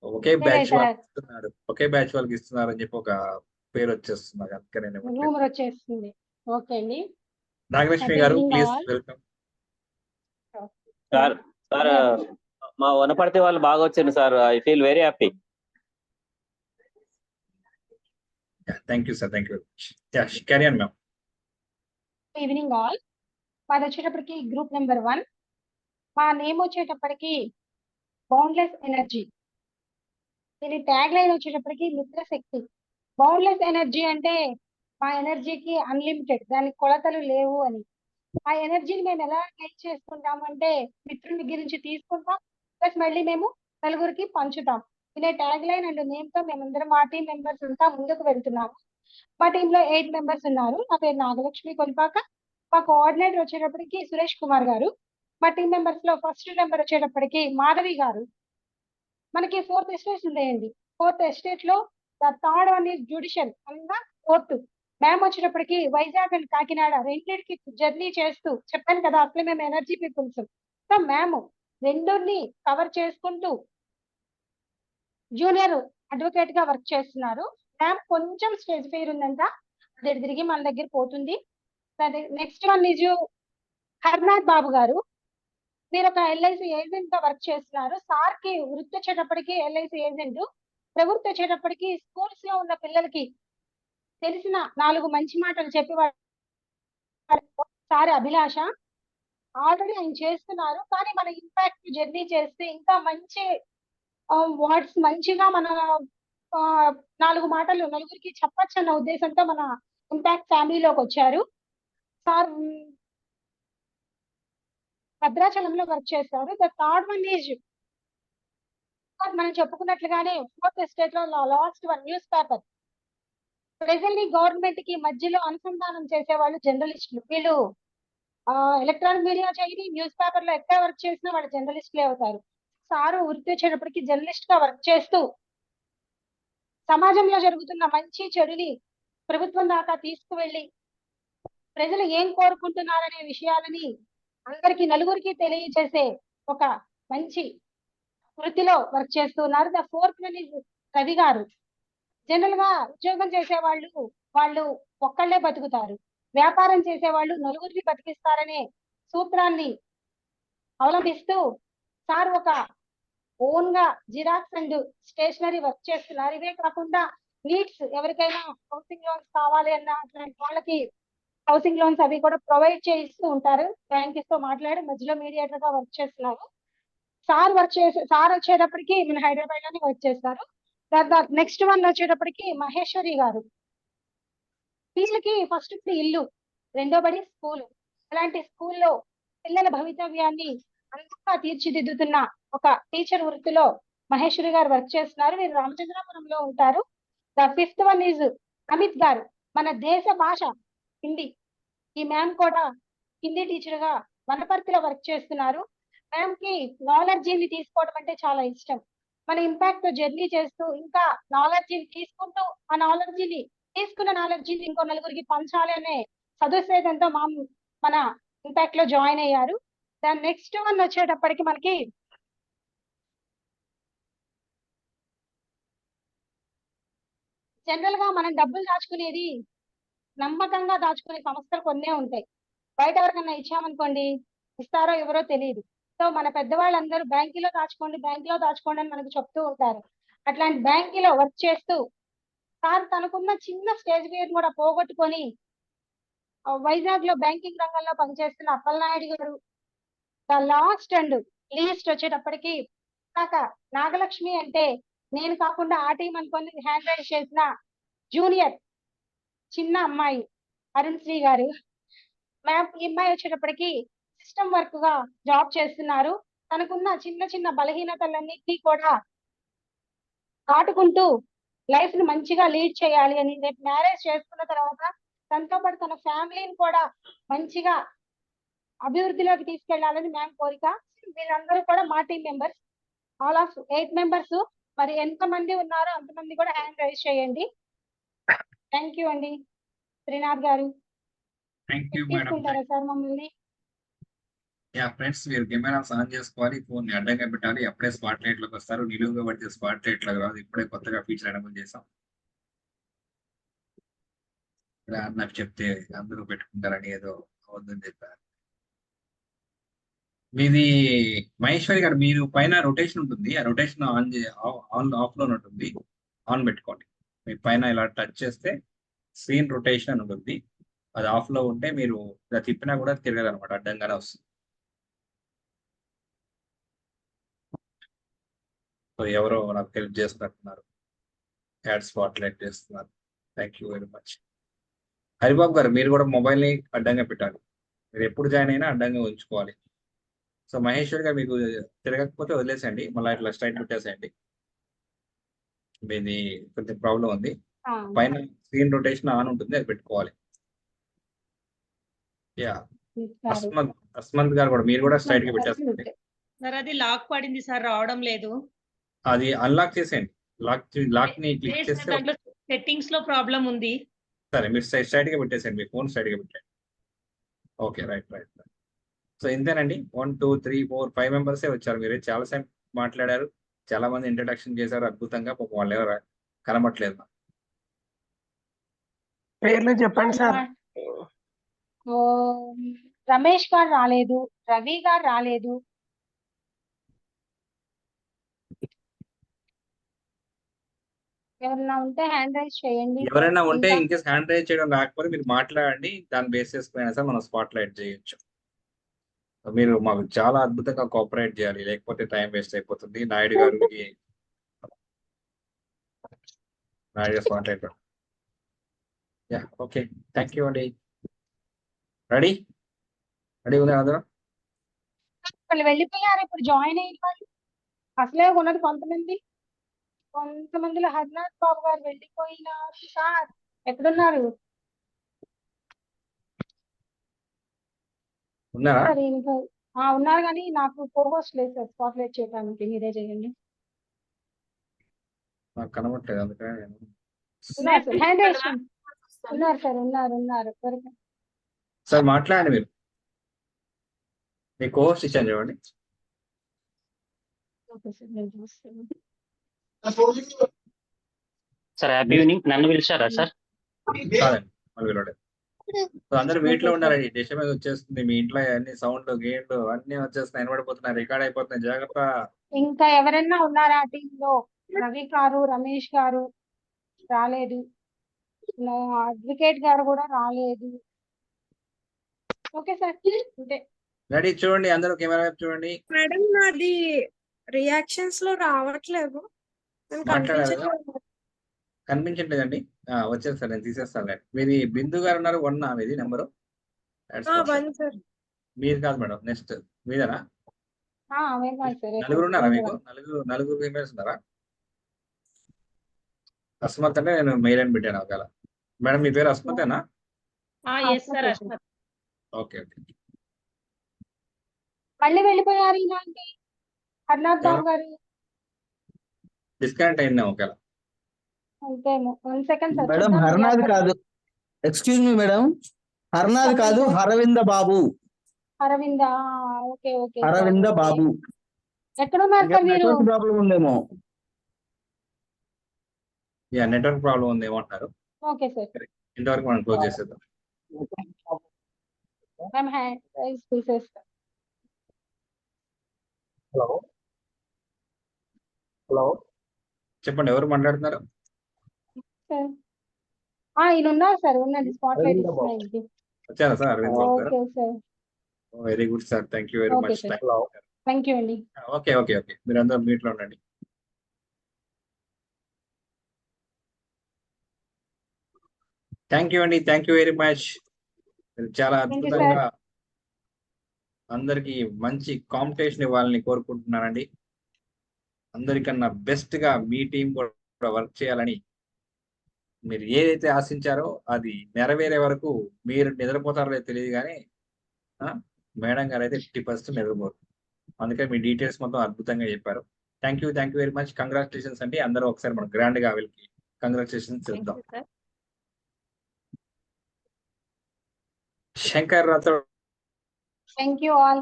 ఒకే లేదు బ్యాచ్ సార్, వాళ్ళకి ఇస్తున్నాడు, ఒకే బ్యాచ్ వాళ్ళకి ఇస్తున్నారు అని చెప్పి ఒక పేరు వచ్చేస్తున్నారు. అందుకని నేను ఇవ్వట్లేదు. రూమర్ వచ్చేస్తుంది. ఓకే అండి. నాగలక్ష్మి హ్యాపీ గారు evening please all. Welcome. Sir sir మా వనపర్తి వాళ్ళు బాగా వచ్చింది sir. I feel very happy. Thank you sir, thank you very much. Yeah carry on ma'am. Evening all. మాది వచ్చేటప్పటికి గ్రూప్ నెంబర్ 1. మా నేమ్ వచ్చేటప్పటికి బౌండ్లెస్ ఎనర్జీ. దీని ట్యాగ్ లైన్ వచ్చేటప్పటికి మిత్రశక్తి. బౌండ్లెస్ ఎనర్జీ అంటే మా ఎనర్జీకి అన్లిమిటెడ్, దానికి కొలతలు లేవు అని. ఆ ఎనర్జీని మేము ఎలా గెయిన్ చేసుకుంటాము అంటే మిత్రుని గురించి తీసుకుంటాం, ప్లస్ మళ్ళీ మేము నలుగురికి పంచుతాం. ఇదే ట్యాగ్ లైన్ అండ్ నేమ్ తో మేమందరం మా టీం మెంబర్స్ అంతా ముందుకు వెళ్తున్నాము. మా టీంలో 8 మెంబర్స్ ఉన్నారు. నా పేరు నాగలక్ష్మి కొలిపాక. మా కోఆర్డినేటర్ వచ్చేటప్పటికి సురేష్ కుమార్ గారు. మా టీం మెంబర్స్ లో ఫస్ట్ నెంబర్ వచ్చేటప్పటికి మాధవి గారు. మనకి 4 ఎస్టేట్స్ ఉన్నాయండి. 4th ఎస్టేట్ లో the third one is judicial అనగా కోర్టు. మ్యామ్ వచ్చేటప్పటికి వైజాగ్ అండ్ కాకినాడ రెండింటికి జర్నీ చేస్తూ చెప్పాను కదా, అసలు మేము ఎనర్జీ పీపుల్స్. సో మ్యామ్ రెండుని కవర్ చేసుకుంటూ జూనియర్ అడ్వకేట్ గా వర్క్ చేస్తున్నారు. మ్యామ్ కొంచెం స్టేజ్ ఫెయిర్ ఉందంట, అది తిరిగి మన దగ్గర పోతుంది. Next one is Harnath Babu garu. మీరు ఒక ఎల్ఐసి ఏజెంట్ గా వర్క్ చేస్తున్నారు. సార్ కి వృత్తి వచ్చేటప్పటికి ఎల్ఐసి ఏజెంట్, ప్రవృత్తి వచ్చేటప్పటికి స్కూల్స్ లో ఉన్న పిల్లలకి తెలిసిన 4 మంచి మాటలు చెప్పి సార్ అభిలాష. ఆల్రెడీ ఆయన చేస్తున్నారు, కానీ మన ఇంపాక్ట్ జర్నీ చేస్తే ఇంకా మంచి వర్డ్స్ మంచిగా మన 4 మాటలు నలుగురికి చెప్పచ్చు అన్న ఉద్దేశంతో మన ఇంపాక్ట్ ఫ్యామిలీలోకి వచ్చారు. సార్ భద్రాచలంలో వర్క్ చేస్తారు. ద థర్డ్ వన్ ఈజ్ మనం చెప్పుకున్నట్లుగానే 4th ఎస్టేట్ లో లాస్ట్ వన్ న్యూస్ పేపర్. ప్రజల్ని గవర్నమెంట్ కి మధ్యలో అనుసంధానం చేసేవాళ్ళు జర్నలిస్టులు. వీళ్ళు ఎలక్ట్రానిక్ మీడియా చేయని, న్యూస్ పేపర్ లో ఎక్కడ వర్క్ చేసినా వాళ్ళు జర్నలిస్టులే అవుతారు. సారు వృత్తి వచ్చేటప్పటికి జర్నలిస్ట్ గా వర్క్ చేస్తూ సమాజంలో జరుగుతున్న మంచి చెడుని ప్రభుత్వం దాకా తీసుకువెళ్ళి ప్రజలు ఏం కోరుకుంటున్నారనే విషయాలని అందరికి నలుగురికి తెలియజేసే ఒక మంచి వృత్తిలో వర్క్ చేస్తున్నారు. The 4th one is Ravi గారు. జనరల్ గా ఉద్యోగం చేసే వాళ్ళు ఒక్కళ్ళే బతుకుతారు. వ్యాపారం చేసే వాళ్ళు నలుగురిని బతికిస్తారనే సూత్రాన్ని అవలంబిస్తూ సార్ ఒక ఓన్ గా జిరాక్స్ అండ్ స్టేషనరీ వర్క్ చేస్తున్నారు. ఇవే కాకుండా నీడ్స్ ఎవరికైనా హౌసింగ్ లోన్స్ కావాలి అన్న అట్లాంటి వాళ్ళకి హౌసింగ్ లోన్స్ అవి కూడా ప్రొవైడ్ చేయిస్తూ ఉంటారు. బ్యాంక్స్ తో మాట్లాడి మధ్యలో మీడియేటర్ గా వర్క్ చేస్తున్నారు. సార్ వచ్చేటప్పటికి మన హైదరాబాద్ లోనే వర్క్ చేస్తారు. నెక్స్ట్ వన్ వచ్చేటప్పటికి మహేశ్వరి గారు. వీళ్ళకి ఫస్ట్ ఇల్లు, రెండో బడి స్కూలు. అలాంటి స్కూల్లో పిల్లల భవితవ్యాన్ని అందంగా తీర్చిదిద్దుతున్న ఒక టీచర్ వృత్తిలో మహేశ్వరి గారు వర్క్ చేస్తున్నారు. వీరు రామచంద్రాపురంలో ఉంటారు. The 5th one is Amit గారు. మన దేశ భాష హిందీ. ఈ మ్యామ్ కూడా హిందీ టీచర్ గా వనపర్తిలో వర్క్ చేస్తున్నారు. మ్యామ్ కి నాలెడ్జీని తీసుకోవడం అంటే చాలా ఇష్టం. మన ఇంపాక్ట్ జర్నీ చేస్తూ ఇంకా నాలెడ్జీని తీసుకుంటూ ఆ నాలెడ్జీని తీసుకున్న నాలెడ్జీని ఇంకో నలుగురికి పంచాలి అనే సదుద్దేశంతో మన ఇంపాక్ట్ లో జాయిన్ అయ్యారు. దాని నెక్స్ట్ వన్ వచ్చేటప్పటికి మనకి జనరల్ గా మనం డబ్బులు దాచుకునేది నమ్మకంగా దాచుకునే సంస్థలు కొన్నే ఉంటాయి. బయట ఎవరికన్నా ఇచ్చామనుకోండి, ఇస్తారో ఎవరో తెలియదు. సో మన పెద్దవాళ్ళందరూ బ్యాంకులో దాచుకోండి అని మనకు చెప్తూ ఉంటారు. అట్లాంటి బ్యాంకులో వర్క్ చేస్తూ సార్ తనకున్న చిన్న స్టేజ్ ఫియర్ కూడా పోగొట్టుకొని వైజాగ్ లో బ్యాంకింగ్ రంగంలో పనిచేస్తున్న అప్పలనాయుడు గారు. ద లాస్ట్ అండ్ లీస్ట్ వచ్చేటప్పటికి నాగలక్ష్మి అంటే నేను కాకుండా ఆ టీం అనుకొని హ్యాండ్ రైజ్ చేసిన జూనియర్ చిన్న అమ్మాయి అరుణ్ శ్రీ గారు. మ్యామ్ ఈ అమ్మాయి వచ్చేటప్పటికి సిస్టమ్ వర్క్ గా జాబ్ చేస్తున్నారు. తనకున్న చిన్న చిన్న బలహీనతలన్నిటినీ కూడా దాటుకుంటూ లైఫ్ ని మంచిగా లీడ్ చేయాలి అని, రేపు మ్యారేజ్ చేసుకున్న తర్వాత తనతో పాటు తన ఫ్యామిలీని కూడా మంచిగా అభివృద్ధిలోకి తీసుకెళ్లాలని మ్యామ్ కోరిక. వీళ్ళందరూ కూడా మా team members, all of 8 members. మరి ఎంత మంది ఉన్నారో అంతమంది కూడా హ్యాండ్ రైజ్ చేయండి. థ్యాంక్ యూ అండి. శ్రీనాథ్ గారు థ్యాంక్ యూ మేడం. తీసుకుంటారా సార్ మమ్మల్ని? యా ఫ్రెండ్స్, మీరు కెమెరాస్ ఆన్ చేసుకోవాలి, ఫోన్ ని అడ్డంగా పెట్టాలి, అప్పుడే స్పాట్ లైట్ లోకి వస్తారు. నిలువుగా పడితే స్పాట్ లైట్ లాగా రాదు. ఇప్పుడే కొత్తగా ఫీచర్ ఎనబుల్ చేసాం. ఇలా నాకు చెప్తే అందరూ పెట్టుకుంటారని ఏదో అవద్దని చెప్పారు. మీది మహేశ్వరి గారు, మీరు పైన రొటేషన్ ఉంటుంది, ఆ రొటేషన్ ఆన్ ఆఫ్ లో ఉంటుంది, ఆన్ పెట్టుకోండి. మీ పైన ఇలా టచ్ చేస్తే స్క్రీన్ రొటేషన్ అని ఉంటుంది, అది ఆఫ్ లో ఉంటే మీరు ఇలా తిప్పినా కూడా తిరగదు అనమాట, అడ్డంగానే వస్తుంది. సో ఎవరో నాకు హెల్ప్ చేస్తున్నట్టున్నారు, యాడ్ స్పాట్ లైట్ చేస్తున్నారు. Thank you very much. Haribabu గారు, మీరు కూడా మొబైల్ని అడ్డంగా పెట్టాలి. మీరు ఎప్పుడు జాయిన్ అయినా అడ్డంగా ఉంచుకోవాలి. సో మహేశ్వరి గారు, మీకు తిరగకపోతే వదిలేసేయండి, మళ్ళీ ఇట్లా స్ట్రైట్ పెట్టేసేయండి. మీది కొంచెం ప్రాబ్లం ఉంది. పైన స్క్రీన్ రొటేషన్ ఆన్ ఉంటుంది, అది పెట్టుకోవాలి. యా, అస్మంత్ గారు కూడా, మీరు కూడా స్ట్రైట్ గా పెట్టేసుకోండి. సార్ అది లాక్ పడింది సార్, రావడం లేదు. అది అన్లాక్ చేసేయండి. లాక్ ని క్లిక్ చేస్తే దాంట్లో సెట్టింగ్స్ లో ప్రాబ్లం ఉంది. సరే, మీరు స్ట్రైట్ గా పెట్టేసేయండి, మీ ఫోన్ స్ట్రైట్ గా పెట్టండి. Okay, right. సో ఇంతేనండి. 1 2 3 4 5 మెంబర్సే వచ్చారు. మీరు చాలా సేపు మాట్లాడారు, చాలా మంది ఇంట్రడక్షన్ చేశారు అద్భుతంగా. పాపం వాళ్ళు ఎవరు కనబట్లేదు. పేర్లు చెప్పండి సార్. రమేష్ గారు రాలేదు, రవి గారు రాలేదు. ఎవరైనా ఉంటే హ్యాండ్ రైజ్ చేయండి. ఎవరైనా ఉంటే ఇన్ కేస్ హ్యాండ్ రైజ్ చేయడం రాకపోతే మీరు మాట్లాడండి, దాన్ని బేస్ చేసుకుని సార్ మనం స్పాట్ లైట్ చేయొచ్చు. మీరు మాకు చాలా అద్భుతంగా కోఆపరేట్ చేయాలి, లేకపోతే టైం వేస్ట్ అయిపోతుంది. నాయుడు గారికి spot light. Yeah, okay, thank you అండి. రెడీ ఉంది అందరూ? వాళ్ళు వెళ్ళిపోయారు, ఇప్పుడు జాయిన్ అయిన వాళ్ళు అసలే ఉన్నది కొంతమందిలో హరినాథ్ బాబు గారు వెళ్ళిపోయినారు. సార్ ఎక్కడున్నారు? ఉన్నారా? సార్ ఇంకా ఉన్నారు, కానీ నాకు కోహోస్ట్ లేదు సార్ స్పాట్ లైట్ చేయడానికి. మీరే చేయండి. నాకు కనబట్టలేదు, అందుకని ఉన్నారు సార్, హ్యాండ్ రైజ్ ఉన్నారు సార్, ఉన్నారు. సార్ మాట్లాడండి. మీరు మీ కోర్స్ ఇచ్చాను చూడండి. ఓకే సార్, నేను చూస్తాను. Sir happy evening. నన్ను పిలిచారా సార్? కాదండి, మళ్ళీ పిలవలేదు. సో అందరూ మీట్లో ఉన్నారండి, డిష్ మీద వచ్చేస్తుంది. మీ ఇంట్లో అన్ని సౌండ్లు గేమ్లు అన్ని వచ్చేస్తున్నాయి, వినబడిపోతున్నాయి, రికార్డ్ అయిపోతున్నాయి. జాగ్రత్త. ఇంకా ఎవరైనా ఉన్నారా టీంలో? రవి గారు, రమేష్ గారు రాలేదు, అడ్వకేట్ గారు కూడా రాలేదు. ఓకే సార్, అంతే. రెడీ, చూడండి అందరూ, కెమెరా వైపు చూడండి. మేడం నాది రియాక్షన్స్ లో రావట్లేదు. కనిపించట్లేదండి. వచ్చేది, నేను తీసేస్తాను. మీది బిందు గారు ఉన్నారు, 1 మీది నెంబరు? మీరు కాదు మేడం, నెక్స్ట్ మీదేనా? నలుగురు ఉన్నారా మీకు? నలుగురు ఫీమేల్స్ ఉన్నారా? అస్మత్ అంటే నేను మెయిల్ అని పెట్టాను ఒకవేళ. మేడం మీ పేరు అస్మతేనా? ఓకే. మళ్ళీ వెళ్ళిపోయారు ఇలాంటి హరినాథ్ బాబు గారు. డిస్కనెక్ట్ అయిందా ఒకవేళ? అంతేమో. 1 సెకండ్ సార్. మేడం హరినాథ్ కాదు, ఎక్స్క్యూజ్ మీ మేడం, హరినాథ్ కాదు, అరవింద బాబు. అరవింద. ఓకే. అరవింద బాబు ఎక్కడున్నారు సార్ మీరు? ప్రాబ్లం ఉందేమో. నెట్వర్క్ ప్రాబ్లం ఉంది ఏమంటారు? ఓకే సార్, ఇంతవరకు మనం క్లోజ్ చేసేద్దాం. మేము హ్యాండ్ రైజ్ తీసేస్తాం. హలో, చెప్పండి, ఎవరు మాట్లాడుతున్నారు? ఈయన ఉన్నారు సార్, ఉన్నది స్పాట్ లైట్ ఇస్తున్నాయి. వచ్చారా సార్ అరవింద్ బాబు గారు? Okay sir, very good sir, thank you very much. Thank you అండి. ఓకే, మీరు అందరూ మీట్లో ఉండండి. థ్యాంక్ యూ అండి, థ్యాంక్ యూ వెరీ మచ్. మీరు చాలా అద్భుతంగా అందరికి మంచి కాంపిటీషన్ ఇవ్వాలని కోరుకుంటున్నానండి. అందరికన్నా బెస్ట్ గా మీ టీం కూడా వర్క్ చేయాలని, మీరు ఏదైతే ఆశించారో అది నెరవేరే వరకు మీరు నిద్రపోతారో తెలియదు, కానీ మేడం గారు అయితే 50% నిద్రపోరు. అందుకని మీ డీటెయిల్స్ మొత్తం అద్భుతంగా చెప్పారు. Thank you very much. Congratulations అండి. అందరూ ఒకసారి మనం గ్రాండ్ గా వీళ్ళకి కంగ్రాచులేషన్స్ చెప్దాం. Shankar Rathod. Thank you all.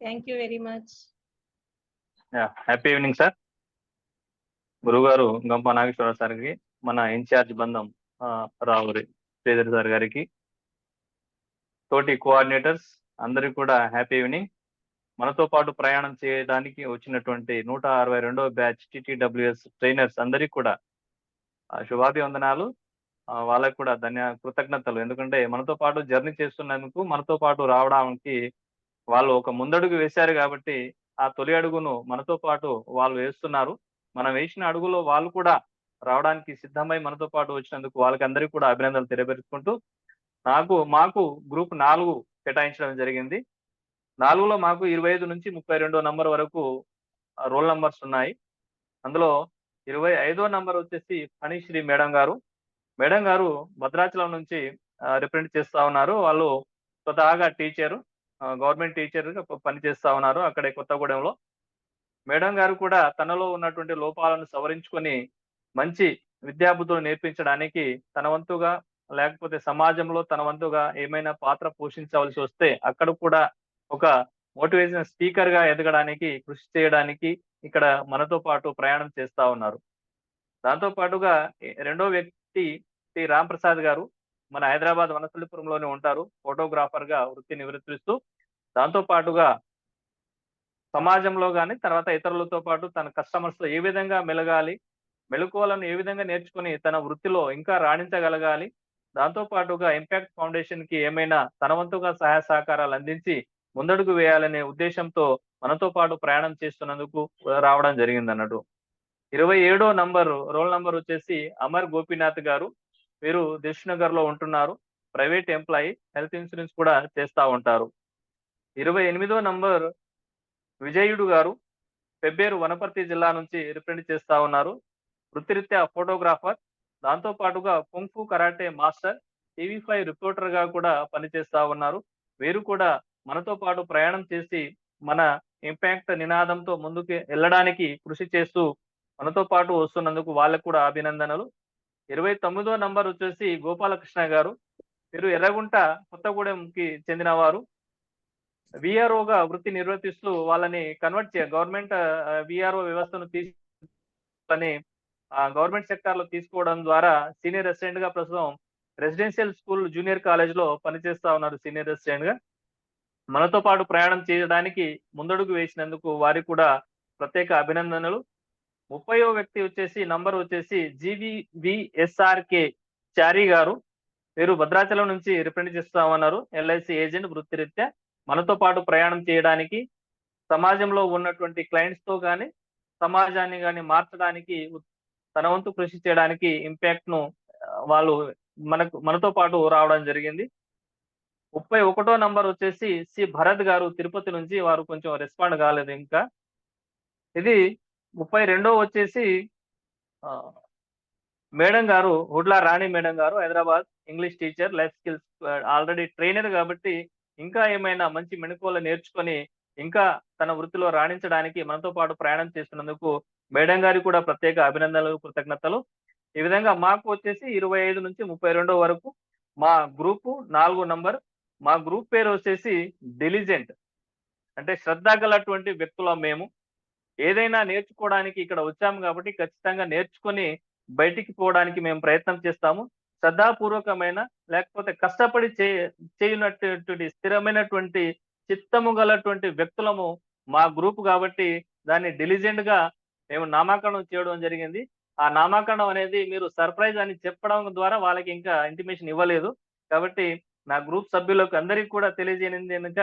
Thank you very much. Happy evening sir. గురుగారు గంప నాగేశ్వర సార్కి, మన ఇన్ఛార్జ్ బంధం రావురి శ్రీధర్ సార్ గారికి, తోటి కోఆర్డినేటర్స్ అందరికి కూడా హ్యాపీ ఈవినింగ్. మనతో పాటు ప్రయాణం చేయడానికి వచ్చినటువంటి 162వ బ్యాచ్ టిటిడబ్ల్యూఎస్ ట్రైనర్స్ అందరికి కూడా శుభాభివందనాలు. వాళ్ళకి కూడా కృతజ్ఞతలు. ఎందుకంటే మనతో పాటు జర్నీ చేస్తున్నందుకు, మనతో పాటు రావడానికి వాళ్ళు ఒక ముందడుగు వేశారు కాబట్టి ఆ తొలి అడుగును మనతో పాటు వాళ్ళు వేస్తున్నారు. మనం వేసిన అడుగులో వాళ్ళు కూడా రావడానికి సిద్ధమై మనతో పాటు వచ్చినందుకు వాళ్ళకి అందరికీ కూడా అభినందనలు తెలియపరుచుకుంటూ, మాకు గ్రూప్ 4 కేటాయించడం జరిగింది. 4లో మాకు 25 నుంచి 32 నంబర్ వరకు రోల్ నంబర్స్ ఉన్నాయి. అందులో 25వ నంబర్ వచ్చేసి ఫణిశ్రీ మేడం గారు భద్రాచలం నుంచి రిప్రజెంట్ చేస్తా ఉన్నారు. వాళ్ళు స్వతహాగా టీచర్, గవర్నమెంట్ టీచర్ పనిచేస్తా ఉన్నారు అక్కడే కొత్తగూడెంలో. మేడం గారు కూడా తనలో ఉన్నటువంటి లోపాలను సవరించుకొని మంచి విద్యాబుద్ధులు నేర్పించడానికి తన వంతుగా, లేకపోతే సమాజంలో తన వంతుగా ఏమైనా పాత్ర పోషించవలసి వస్తే అక్కడ కూడా ఒక మోటివేషన్ స్పీకర్ గా ఎదగడానికి, కృషి చేయడానికి ఇక్కడ మనతో పాటు ప్రయాణం చేస్తా ఉన్నారు. దాంతో పాటుగా రెండో వ్యక్తి టి రాంప్రసాద్ గారు మన హైదరాబాద్ వనస్థలిపురంలోనే ఉంటారు. ఫోటోగ్రాఫర్ గా వృత్తి నివర్తిస్తూ, దాంతో పాటుగా సమాజంలో కానీ తర్వాత ఇతరులతో పాటు తన కస్టమర్స్ తో ఏ విధంగా మెలగాలి, మెళుకువలను ఏ విధంగా నేర్చుకుని తన వృత్తిలో ఇంకా రాణించగలగాలి, దాంతో పాటుగా ఇంపాక్ట్ ఫౌండేషన్ కి ఏమైనా తన వంతుగా సహాయ సహకారాలు అందించి ముందడుగు వేయాలనే ఉద్దేశంతో మనతో పాటు ప్రయాణం చేస్తున్నందుకు రావడం జరిగింది అన్నట్టు. 27వ నంబర్ రోల్ నంబర్ వచ్చేసి అమర్ గోపీనాథ్ గారు. వీరు దిల్సుఖ్నగర్ లో ఉంటున్నారు. ప్రైవేట్ ఎంప్లాయీ, హెల్త్ ఇన్సూరెన్స్ కూడా చేస్తా ఉంటారు. 28వ నంబర్ విజయుడు గారు, పెబ్బేరు వనపర్తి జిల్లా నుంచి రిప్రజెంట్ చేస్తా ఉన్నారు. వృత్తిరీత్యా ఫోటోగ్రాఫర్, దాంతో పాటుగా kung fu karate master, TV5 reporter గా కూడా పనిచేస్తా ఉన్నారు. వీరు కూడా మనతో పాటు ప్రయాణం చేసి మన ఇంపాక్ట్ నినాదంతో ముందుకు వెళ్ళడానికి కృషి చేస్తూ మనతో పాటు వస్తున్నందుకు వాళ్ళకు కూడా అభినందనలు. 29వ నంబర్ వచ్చేసి గోపాలకృష్ణ గారు. వీరు ఎర్రగుంట కొత్తగూడెంకి చెందిన వారు. విఆర్ఓగా వృత్తి నిర్వర్తిస్తూ వాళ్ళని కన్వర్ట్ గవర్నమెంట్ విఆర్ఓ వ్యవస్థను తీసుకొని గవర్నమెంట్ సెక్టార్ లో తీసుకోవడం ద్వారా సీనియర్ అసిస్టెంట్ గా ప్రస్తుతం రెసిడెన్షియల్ స్కూల్ జూనియర్ కాలేజ్ లో పనిచేస్తా ఉన్నారు సీనియర్ అసిస్టెంట్ గా. మనతో పాటు ప్రయాణం చేయడానికి ముందడుగు వేసినందుకు వారికి కూడా ప్రత్యేక అభినందనలు. 30వ వ్యక్తి వచ్చేసి నంబర్ వచ్చేసి GVVSRK చారీ గారు. వీరు భద్రాచలం నుంచి రిప్రజెంట్ చేస్తా ఉన్నారు. ఎల్ఐసి ఏజెంట్ వృత్తిరీత్యా మనతో పాటు ప్రయాణం చేయడానికి, సమాజంలో ఉన్నటువంటి క్లయింట్స్ తో కానీ సమాజాన్ని కానీ మార్చడానికి తన వంతు కృషి చేయడానికి ఇంపాక్ట్ ను వాళ్ళు మనతో పాటు రావడం జరిగింది. 31వ నంబర్ వచ్చేసి సి భరత్ గారు తిరుపతి నుంచి. వారు కొంచెం రెస్పాండ్ కాలేదు ఇంకా. ఇది 32వ వచ్చేసి మేడం గారు, హుడ్లా రాణి మేడం గారు, Hyderabad English teacher, life skills already trainer కాబట్టి ఇంకా ఏమైనా మంచి మెళకువలు నేర్చుకొని ఇంకా తన వృత్తిలో రాణించడానికి మనతో పాటు ప్రయాణం చేస్తున్నందుకు మేడం గారికి కూడా ప్రత్యేక అభినందనలు, కృతజ్ఞతలు. ఈ విధంగా మాకు వచ్చేసి 25 నుంచి 32 వరకు మా గ్రూపు 4 నంబర్. మా గ్రూప్ పేరు వచ్చేసి డిలిజెంట్, అంటే శ్రద్ధ గలటువంటి వ్యక్తులం మేము. ఏదైనా నేర్చుకోవడానికి ఇక్కడ వచ్చాము కాబట్టి ఖచ్చితంగా నేర్చుకొని బయటికి పోవడానికి మేము ప్రయత్నం చేస్తాము. శ్రద్ధాపూర్వకమైన లేకపోతే కష్టపడి చేయనటువంటి స్థిరమైనటువంటి చిత్తము గలటువంటి వ్యక్తులము మా గ్రూప్ కాబట్టి దాన్ని డిలిజెంట్ గా మేము నామకరణం చేయడం జరిగింది. ఆ నామకరణం అనేది మీరు సర్ప్రైజ్ అని చెప్పడం ద్వారా వాళ్ళకి ఇంకా ఇంటిమేషన్ ఇవ్వలేదు. కాబట్టి నా గ్రూప్ సభ్యులకు అందరికీ కూడా తెలియజేయనిది కనుక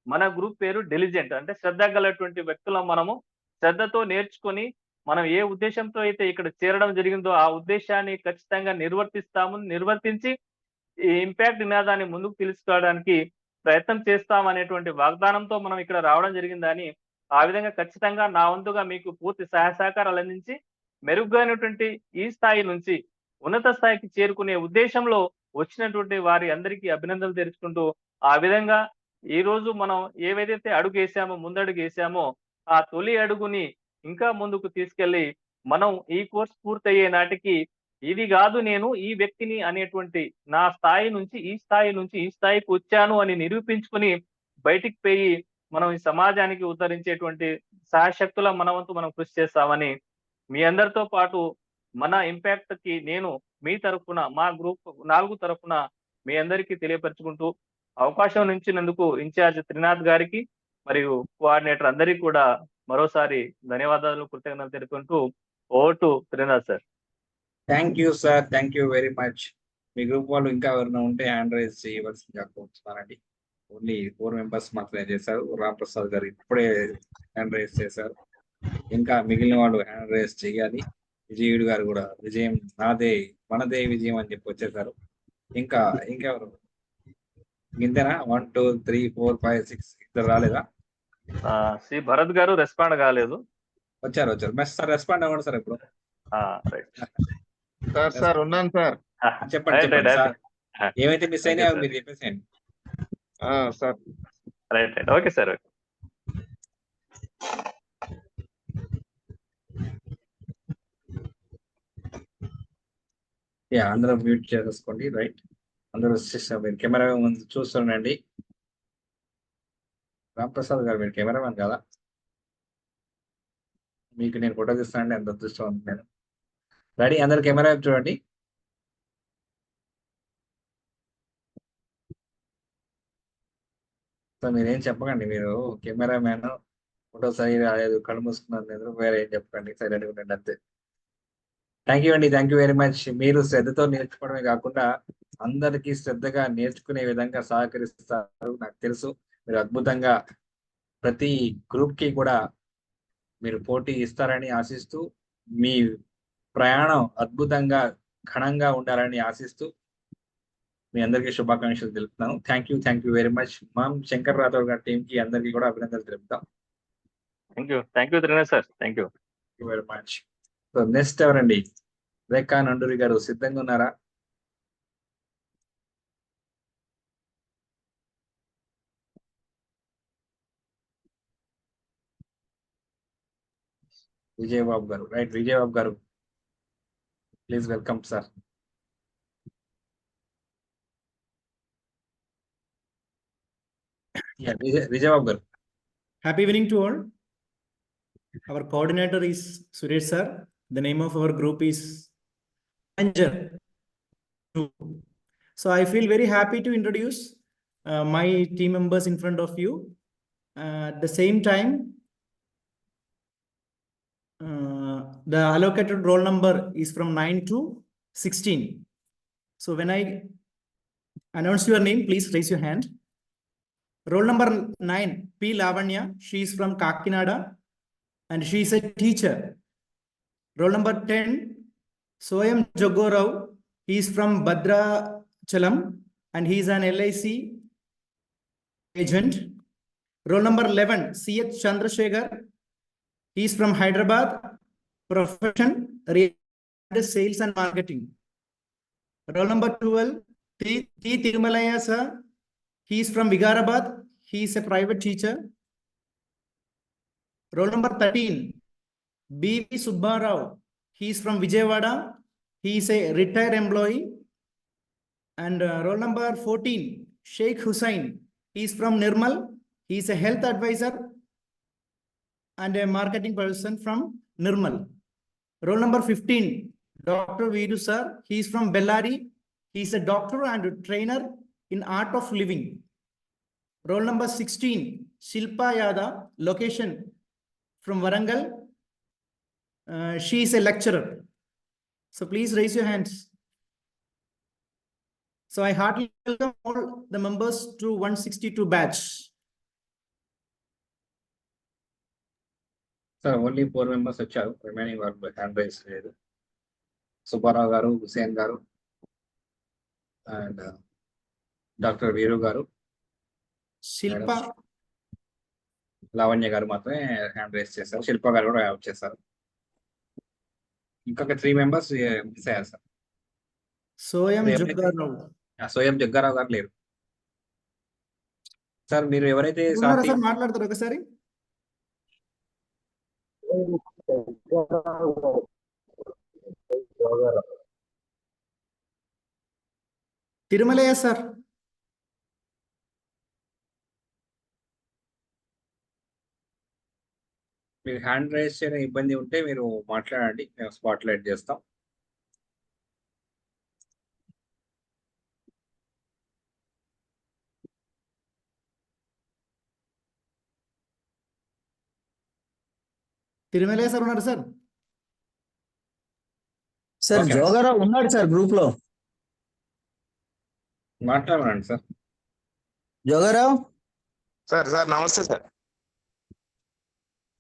మన గ్రూప్ పేరు డిలిజెంట్, అంటే శ్రద్ధ గలటువంటి వ్యక్తులం మనము. శ్రద్ధతో నేర్చుకొని మనం ఏ ఉద్దేశంతో అయితే ఇక్కడ చేరడం జరిగిందో ఆ ఉద్దేశాన్ని ఖచ్చితంగా నిర్వర్తించి ఈ ఇంపాక్ట్ నినాదాన్ని ముందుకు తీసుకురావడానికి ప్రయత్నం చేస్తామనేటువంటి వాగ్దానంతో మనం ఇక్కడ రావడం జరిగిందని, ఆ విధంగా ఖచ్చితంగా నా వంతుగా మీకు పూర్తి సహాయ సహకారాలు అందించి మెరుగైనటువంటి ఈ స్థాయి నుంచి ఉన్నత స్థాయికి చేరుకునే ఉద్దేశంలో వచ్చినటువంటి వారి అందరికీ అభినందనలు తెలుసుకుంటూ, ఆ విధంగా ఈ రోజు మనం ఏవైతే అడుగు వేసామో, ముందడుగు వేసామో ఆ తొలి అడుగుని ఇంకా ముందుకు తీసుకెళ్లి మనం ఈ కోర్స్ పూర్తయ్యే నాటికి ఇది కాదు నేను ఈ వ్యక్తిని అనేటువంటి నా స్థాయి నుంచి ఈ స్థాయి నుంచి ఈ స్థాయికి వచ్చాను అని నిరూపించుకొని బయటికి పోయి మనం ఈ సమాజానికి ఉద్ధరించేటువంటి శాయశక్తుల మన వంతు మనం కృషి చేస్తామని మీ అందరితో పాటు మన ఇంపాక్ట్ కి నేను మీ తరఫున మా గ్రూప్ 4 తరఫున మీ అందరికీ తెలియపరచుకుంటూ అవకాశం ఇచ్చినందుకు ఇన్ఛార్జ్ త్రినాథ్ గారికి మరియు కోఆర్డినేటర్ అందరికీ కూడా మరోసారి ధన్యవాదాలు కృతజ్ఞతలు తెలుపుకుంటూ over to Trinath sir. Thank you sir, thank you very much. Me group వాళ్ళు ఇంకా ఎవరైనా ఉంటే హ్యాండ్ రైజ్ చేయవలసిందిగా కోరుతున్నారండి. ఓన్లీ 4 మెంబర్స్ మాత్రమే చేశారు. రామ్ ప్రసాద్ గారు ఇప్పుడే హ్యాండ్ రైజ్ చేశారు. ఇంకా మిగిలిన వాళ్ళు హ్యాండ్ రైజ్ చేయాలి. విజయుడు గారు కూడా విజయం నాదే మనదే విజయం అని చెప్పి వచ్చేసారు. ఇంకెవరు ఇంతేనా? 1 2 3 4 5 6 ఇద్దరు రాలేదా? సి భరత్ గారు రెస్పాండ్ కాలేదు. వచ్చారు. మెస్ సార్ రెస్పాండ్ అవ్వండి సార్ ఇప్పుడు. సార్ ఉన్నాను సార్. చెప్పండి సార్, ఏమైతే మిస్ అయినా మీరు చెప్పేసేయండి. Sir right okay sir. అందరూ మ్యూట్ చేసుకోండి. రైట్, అందరూ మీరు కెమెరా ముందు చూస్తుండండి. రాంప్రసాద్ గారు మీరు కెమెరామెన్ కదా, మీకు నేను ఫోటో తీస్తానండి. ఎంత అదృష్టం ఉంది నేను. రెడీ, అందరు కెమెరా వైపు చూడండి. సో మీరేం చెప్పకండి, మీరు కెమెరామ్యాన్ ఫోటో సరి రాలేదు కళ్ళు మూసుకున్నారు వేరే ఏం చెప్పకండి, సైలెంట్గా ఉండండి అంతే. థ్యాంక్ యూ అండి, థ్యాంక్ యూ వెరీ మచ్. మీరు శ్రద్ధతో నేర్చుకోవడమే కాకుండా అందరికీ శ్రద్ధగా నేర్చుకునే విధంగా సహకరిస్తారు. నాకు తెలుసు మీరు అద్భుతంగా ప్రతి గ్రూప్ కి కూడా మీరు పోటీ ఇస్తారని ఆశిస్తూ, మీ ప్రయాణం అద్భుతంగా ఘనంగా ఉండాలని ఆశిస్తూ మీ అందరికీ శుభాకాంక్షలు తెలుపుతాను. Thank you very much. Ma'am Shankar Rathod గారి టీం కి అందరికీ కూడా అభినందనలు తెలుపుతాం. Thank you Trinath sir. Thank you very much. So next ఎవరండి? రేఖా నండూరి గారు సిద్ధంగా ఉన్నారా? విజయబాబు గారు, రైట్. విజయబాబు గారు ప్లీజ్ వెల్కమ్ సార్. విజయబాబు గారు. Happy evening to all. Our coordinator is Suresh sir. The name of our group is Anjar. So I feel very happy to introduce my team members in front of you. At the same time, the allocated roll number is from 9 to 16. So when I announce your name, please raise your hand. Roll number 9, P. Lavanya. She is from Kakinada and she is a teacher. Roll number 10, Soyam Jogorao. He is from Bhadrachalam and he is an LIC agent. Roll number 11, C.H. Chandrasekhar. He is from Hyderabad. Profession, sales and marketing. Roll number 12, T. Tirumalaya sir. He is from Vigarabad. He is a private teacher. Roll number 13, B.V. Subbarao. He is from Vijayawada. He is a retired employee. And roll number 14, Sheikh Hussain. He is from Nirmal. He is a health advisor and a marketing person from Nirmal. Roll number 15, Dr. Veedu sir. He is from Bellary. He is a doctor and a trainer in art of living. Roll number 16, Shilpa Yada, location from Warangal. She is a lecturer. So please raise your hands. So I heartily welcome all the members to 162 batch. Sir only 4 members వచ్చారు. Remaining వాళ్ళు hand raise లేదు. సుబ్బారావు గారు, హుసేన్ గారు and doctor వీరు గారు, శిల్ప, లావణ్య గారు మాత్రమే hand raise చేశారు. శిల్ప గారు కూడా వచ్చేసారు. ఇంకొక 3 మెంబర్స్ మిస్ అయ్యారు సార్. సోయం జగ్గారావు. సోయం జగ్గారావు గారు లేరు సార్. మీరు ఎవరైతే మాట్లాడతారు ఒకసారి. తిరుమలయ్య సార్. మీరు హ్యాండ్ రైజ్ చేయడం ఇబ్బంది ఉంటే మీరు మాట్లాడండి, మేము స్పాట్ లైట్ చేస్తాం. తిరుమలయ్య సార్ ఉన్నారు సార్. Sir Okay. జోగారావు ఉన్నాడు సార్ గ్రూప్ లో. మాట్లాడండి సార్. జోగారావు. సార్ సార్ నమస్తే sir.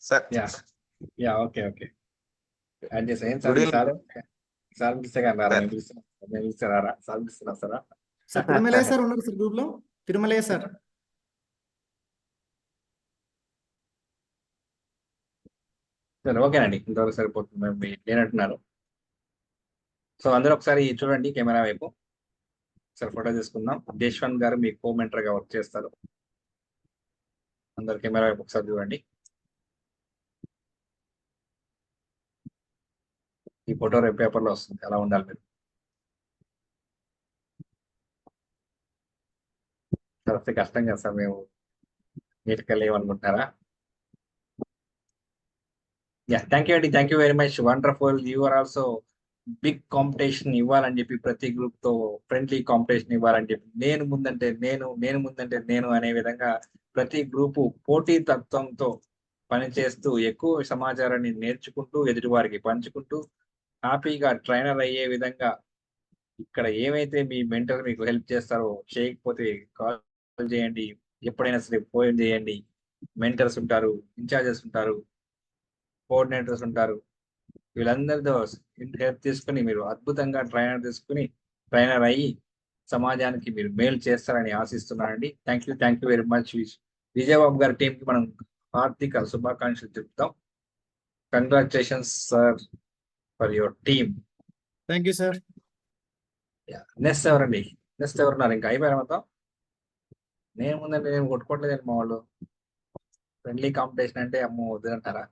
Sir yeah okay okay. Add చేసా. ఏం Good evening. సార్ సార్ పిలిస్తే కానీ రారా? మేము పిలుస్తారా? సార్ పిలుస్తున్నా సారా? సార్ తిరుమలయ్య సార్ ఉన్నారు సార్ గ్రూప్ లో. తిరుమలయ్య సార్. సరే ఓకేనండి, ఇంతవరకు సరిపోతుంది. మేము లేనట్టున్నారు. సో అందరూ ఒకసారి చూడండి కెమెరా వైపు. ఒకసారి ఫోటో తీసుకుందాం. దేశ్వంత్ గారు మీ కో మెంటర్ గా వర్క్ చేస్తారు. అందరు కెమెరా వైపు ఒకసారి చూడండి. ఈ ఫోటో రేపు పేపర్లో వస్తుంది, అలా ఉండాలి మీరు. వస్తే కష్టం కదా సార్, మేము నీట్గా లేవనుకుంటున్నారా? థ్యాంక్ యూ అండి, thank you very much. Wonderful. You are also big competition ఇవ్వాలని చెప్పి, ప్రతి గ్రూప్ తో ఫ్రెండ్లీ కాంపిటీషన్ ఇవ్వాలని చెప్పి, నేను ముందంటే నేను అనే విధంగా ప్రతి గ్రూపు పోటీ తత్వంతో పనిచేస్తూ ఎక్కువ సమాచారాన్ని నేర్చుకుంటూ ఎదుటివారికి పంచుకుంటూ హ్యాపీగా ట్రైనర్ అయ్యే విధంగా, ఇక్కడ ఏమైతే మీ మెంటర్ మీకు హెల్ప్ చేస్తారో, చేయకపోతే కాల్ చేయండి, ఎప్పుడైనా సరే ఫోన్ చేయండి. మెంటర్స్ ఉంటారు, ఇన్ఛార్జెస్ ఉంటారు, కోఆర్డినేటర్స్ ఉంటారు. వీళ్ళందరితో హెల్ప్ తీసుకుని మీరు అద్భుతంగా ట్రైనర్ అయ్యి సమాజానికి మీరు మేలు చేస్తారని ఆశిస్తున్నానండి. Thank you very much. Vijayababu గారి టీంకి మనం హార్దిక శుభాకాంక్షలు చెప్తాం. Congratulations sir for your team. Thank you sir. Next ఎవరండి? నెక్స్ట్ ఎవరున్నారు? ఇంకా అయిపోయారు మొత్తం. నేను ముందంటే నేను కొట్టుకోవట్లేదండి మా వాళ్ళు. ఫ్రెండ్లీ కాంపిటీషన్ అంటే అమ్మో వద్దంటారా?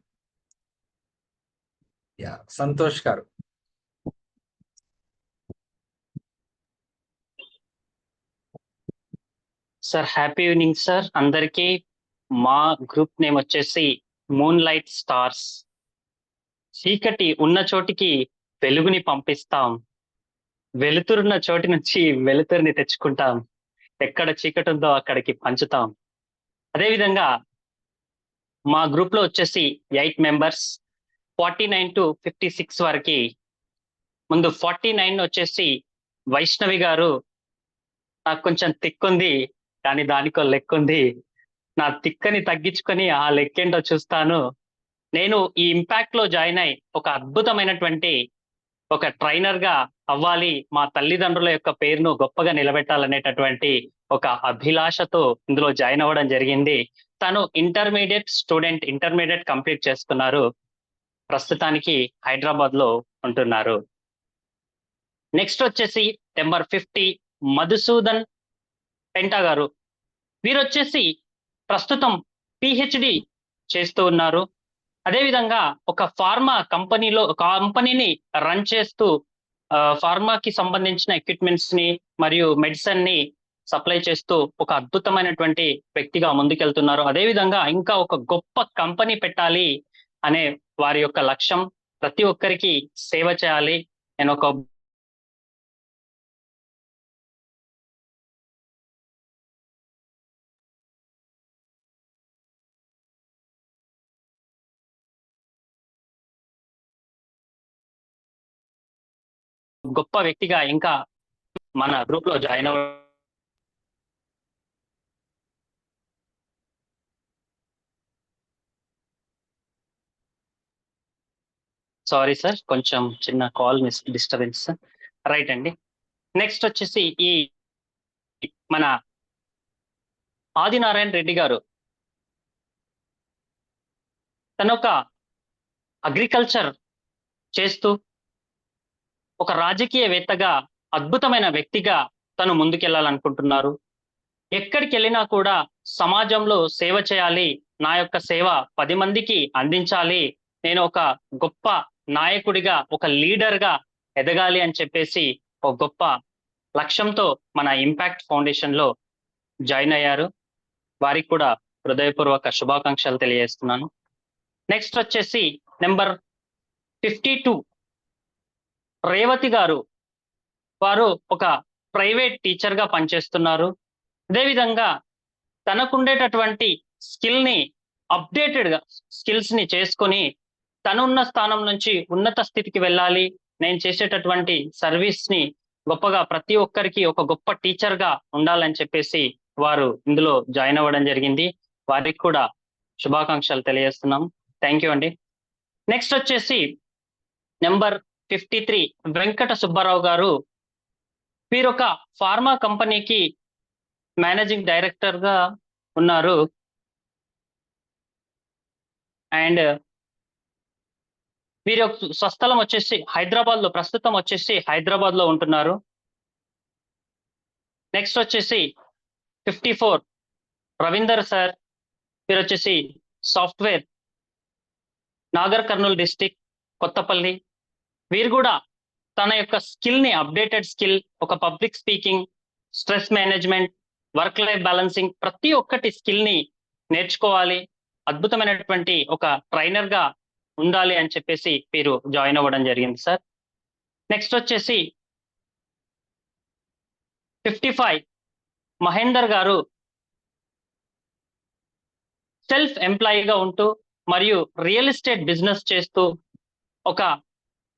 సంతోష్ గారు. సార్ హ్యాపీ ఈవినింగ్ సార్ అందరికీ. మా గ్రూప్ నేమ్ వచ్చేసి మూన్ లైట్ స్టార్స్. చీకటి ఉన్న చోటికి వెలుగుని పంపిస్తాం, వెలుతురున్న చోటి నుంచి వెలుతురుని తెచ్చుకుంటాం, ఎక్కడ చీకటి ఉందో అక్కడికి పంచుతాం. అదేవిధంగా మా గ్రూప్ లో వచ్చేసి 8 మెంబర్స్, 49 to 56 వరకు. ముందు 49 వచ్చేసి వైష్ణవి గారు. నాకు కొంచెం తిక్కుంది, కానీ దానికో లెక్కుంది. నా తిక్కని తగ్గించుకొని ఆ లెక్కేంటో చూస్తాను. నేను ఈ ఇంపాక్ట్ లో జాయిన్ అయి ఒక అద్భుతమైనటువంటి ఒక ట్రైనర్ గా అవ్వాలి, మా తల్లిదండ్రుల యొక్క పేరును గొప్పగా నిలబెట్టాలనేటటువంటి ఒక అభిలాషతో ఇందులో జాయిన్ అవ్వడం జరిగింది. తను ఇంటర్మీడియట్ కంప్లీట్ చేసుకున్నారు. ప్రస్తుతానికి హైదరాబాద్ లో ఉంటున్నారు. నెక్స్ట్ వచ్చేసి నెంబర్ 50 మధుసూదన్ పెంటా గారు. వీరు వచ్చేసి ప్రస్తుతం పిహెచ్డి చేస్తూ ఉన్నారు. అదేవిధంగా ఒక ఫార్మా కంపెనీని రన్ చేస్తూ ఫార్మాకి సంబంధించిన ఎక్విప్మెంట్స్ ని మరియు మెడిసిన్ ని సప్లై చేస్తూ ఒక అద్భుతమైనటువంటి వ్యక్తిగా ముందుకెళ్తున్నారు. అదేవిధంగా ఇంకా ఒక గొప్ప కంపెనీ పెట్టాలి అనే వారి యొక్క లక్ష్యం. ప్రతి ఒక్కరికి సేవ చేయాలి. నేను ఒక గొప్ప వ్యక్తిగా ఇంకా మన గ్రూప్ లో జాయిన్ సారీ సార్, కొంచెం చిన్న కాల్ డిస్టర్బెన్స్. రైట్ అండి. నెక్స్ట్ వచ్చేసి ఈ మన ఆదినారాయణ రెడ్డి గారు. తను ఒక అగ్రికల్చర్ చేస్తూ ఒక రాజకీయవేత్తగా, అద్భుతమైన వ్యక్తిగా తను ముందుకెళ్లాలనుకుంటున్నారు. ఎక్కడికి వెళ్ళినా కూడా సమాజంలో సేవ చేయాలి, నా యొక్క సేవ 10 మందికి అందించాలి, నేను ఒక గొప్ప నాయకుడిగా, ఒక లీడర్ గా ఎదగాలి అని చెప్పేసి ఒక గొప్ప లక్ష్యంతో మన ఇంపాక్ట్ ఫౌండేషన్ లో జాయిన్ అయ్యారు. వారికి కూడా హృదయపూర్వక శుభాకాంక్షలు తెలియజేస్తున్నాను. నెక్స్ట్ వచ్చేసి నెంబర్ 52 రేవతి గారు. వారు ఒక ప్రైవేట్ టీచర్ గా పనిచేస్తున్నారు. అదేవిధంగా తనకుండేటటువంటి స్కిల్ ని అప్డేటెడ్ గా స్కిల్స్ ని చేసుకొని తనున్న స్థానం నుంచి ఉన్నత స్థితికి వెళ్ళాలి, నేను చేసేటటువంటి సర్వీస్ ని గొప్పగా ప్రతి ఒక్కరికి ఒక గొప్ప టీచర్ గా ఉండాలని చెప్పేసి వారు ఇందులో జాయిన్ అవ్వడం జరిగింది. వారికి కూడా శుభాకాంక్షలు తెలియజేస్తున్నాం. థ్యాంక్ యూ అండి. నెక్స్ట్ వచ్చేసి నెంబర్ 53 వెంకట సుబ్బారావు గారు. వీరు ఒక ఫార్మా కంపెనీకి మేనేజింగ్ డైరెక్టర్ గా ఉన్నారు. అండ్ వీరి యొక్క స్వస్థలం వచ్చేసి హైదరాబాద్ లో, ప్రస్తుతం వచ్చేసి హైదరాబాద్ లో ఉంటున్నారు. నెక్స్ట్ వచ్చేసి 54 రవీందర్ సార్. వీరు వచ్చేసి సాఫ్ట్వేర్, నాగర్ కర్నూల్ డిస్టిక్, కొత్తపల్లి. వీరు కూడా తన యొక్క స్కిల్ ని అప్డేటెడ్ స్కిల్, ఒక public speaking, stress management, work life balancing, ప్రతి ఒక్కటి స్కిల్ ని నేర్చుకోవాలి, అద్భుతమైనటువంటి ఒక ట్రైనర్ గా ఉండాలి అని చెప్పేసి వీరు జాయిన్ అవ్వడం జరిగింది సార్. నెక్స్ట్ వచ్చేసి 55 మహేందర్ గారు. సెల్ఫ్ ఎంప్లాయీగా ఉంటూ మరియు రియల్ ఎస్టేట్ బిజినెస్ చేస్తూ ఒక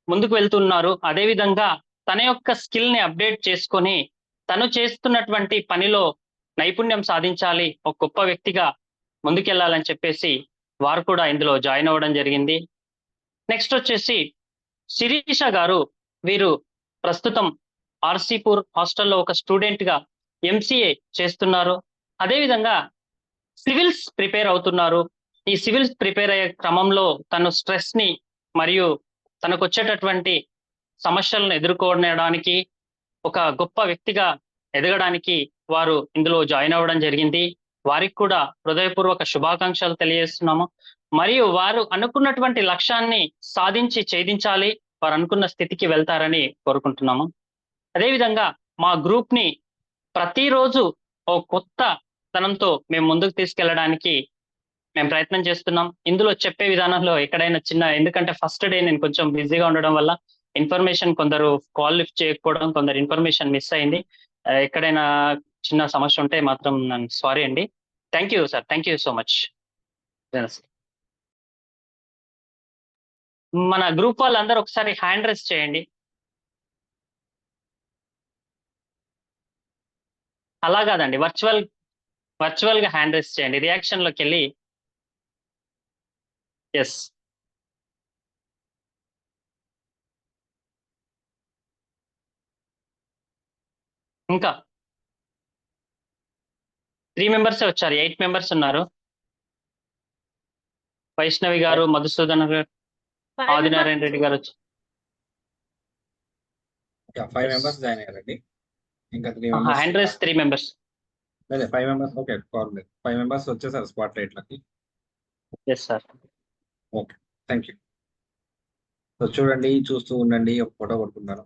ముందుకు వెళ్తున్నారు. అదేవిధంగా తన యొక్క స్కిల్ ని అప్డేట్ చేసుకొని తను చేస్తున్నటువంటి పనిలో నైపుణ్యం సాధించాలి, ఒక గొప్ప వ్యక్తిగా ముందుకెళ్లాలని చెప్పేసి వారు కూడా ఇందులో జాయిన్ అవ్వడం జరిగింది. నెక్స్ట్ వచ్చేసి శిరీష గారు. వీరు ప్రస్తుతం ఆర్సీపూర్ హాస్టల్లో ఒక స్టూడెంట్ గా ఎంసీఏ చేస్తున్నారు. అదేవిధంగా సివిల్స్ ప్రిపేర్ అవుతున్నారు. ఈ సివిల్స్ ప్రిపేర్ అయ్యే క్రమంలో తను స్ట్రెస్ ని మరియు తనకు వచ్చేటటువంటి సమస్యలను ఎదుర్కోవడానికి, ఒక గొప్ప వ్యక్తిగా ఎదగడానికి వారు ఇందులో జాయిన్ అవ్వడం జరిగింది. వారికి కూడా హృదయపూర్వక శుభాకాంక్షలు తెలియజేస్తున్నాము. మరియు వారు అనుకున్నటువంటి లక్ష్యాన్ని సాధించి ఛేదించాలి, వారు అనుకున్న స్థితికి వెళ్తారని కోరుకుంటున్నాము. అదేవిధంగా మా గ్రూప్ ని ప్రతిరోజు ఓ కొత్త తనంతో మేము ముందుకు తీసుకెళ్ళడానికి మేము ప్రయత్నం చేస్తున్నాం. ఇందులో చెప్పే విధానంలో ఎక్కడైనా చిన్న, ఎందుకంటే ఫస్ట్ డే నేను కొంచెం బిజీగా ఉండడం వల్ల ఇన్ఫర్మేషన్, కొందరు కాల్ లిఫ్ట్ చేయకపోవడం, కొందరు ఇన్ఫర్మేషన్ మిస్ అయింది. ఎక్కడైనా చిన్న సమస్య ఉంటే మాత్రం సారీ అండి. Thank you sir, thank you so much. మన గ్రూప్ వాళ్ళందరూ ఒకసారి హ్యాండ్ రైజ్ చేయండి. అలా కాదండి, వర్చువల్ గా హ్యాండ్ రైజ్ చేయండి. రియాక్షన్ లోకి వెళ్ళి ఎస్. ఇంకా 3 మెంబర్సే వచ్చారు, 8 మెంబర్స్ ఉన్నారు. వైష్ణవి గారు, మధుసూదన్ గారు, ఆదినారాయణ రెడ్డి గారు వచ్చి 5 మెంబర్స్ జాయిన్ అయ్యారండి. ఇంకా 3 హ్యాండ్ రైజ్ 3 మెంబర్స్. లేదు 5 మెంబర్స్. ఓకే, పర్లేదు. 5 మెంబర్స్ వచ్చేసారు స్పాట్ లైట్లకి. Yes sir. Okay, thank you. So చూడండి, చూస్తూ ఉండండి, ఒక ఫోటో కొట్టుకుంటాను.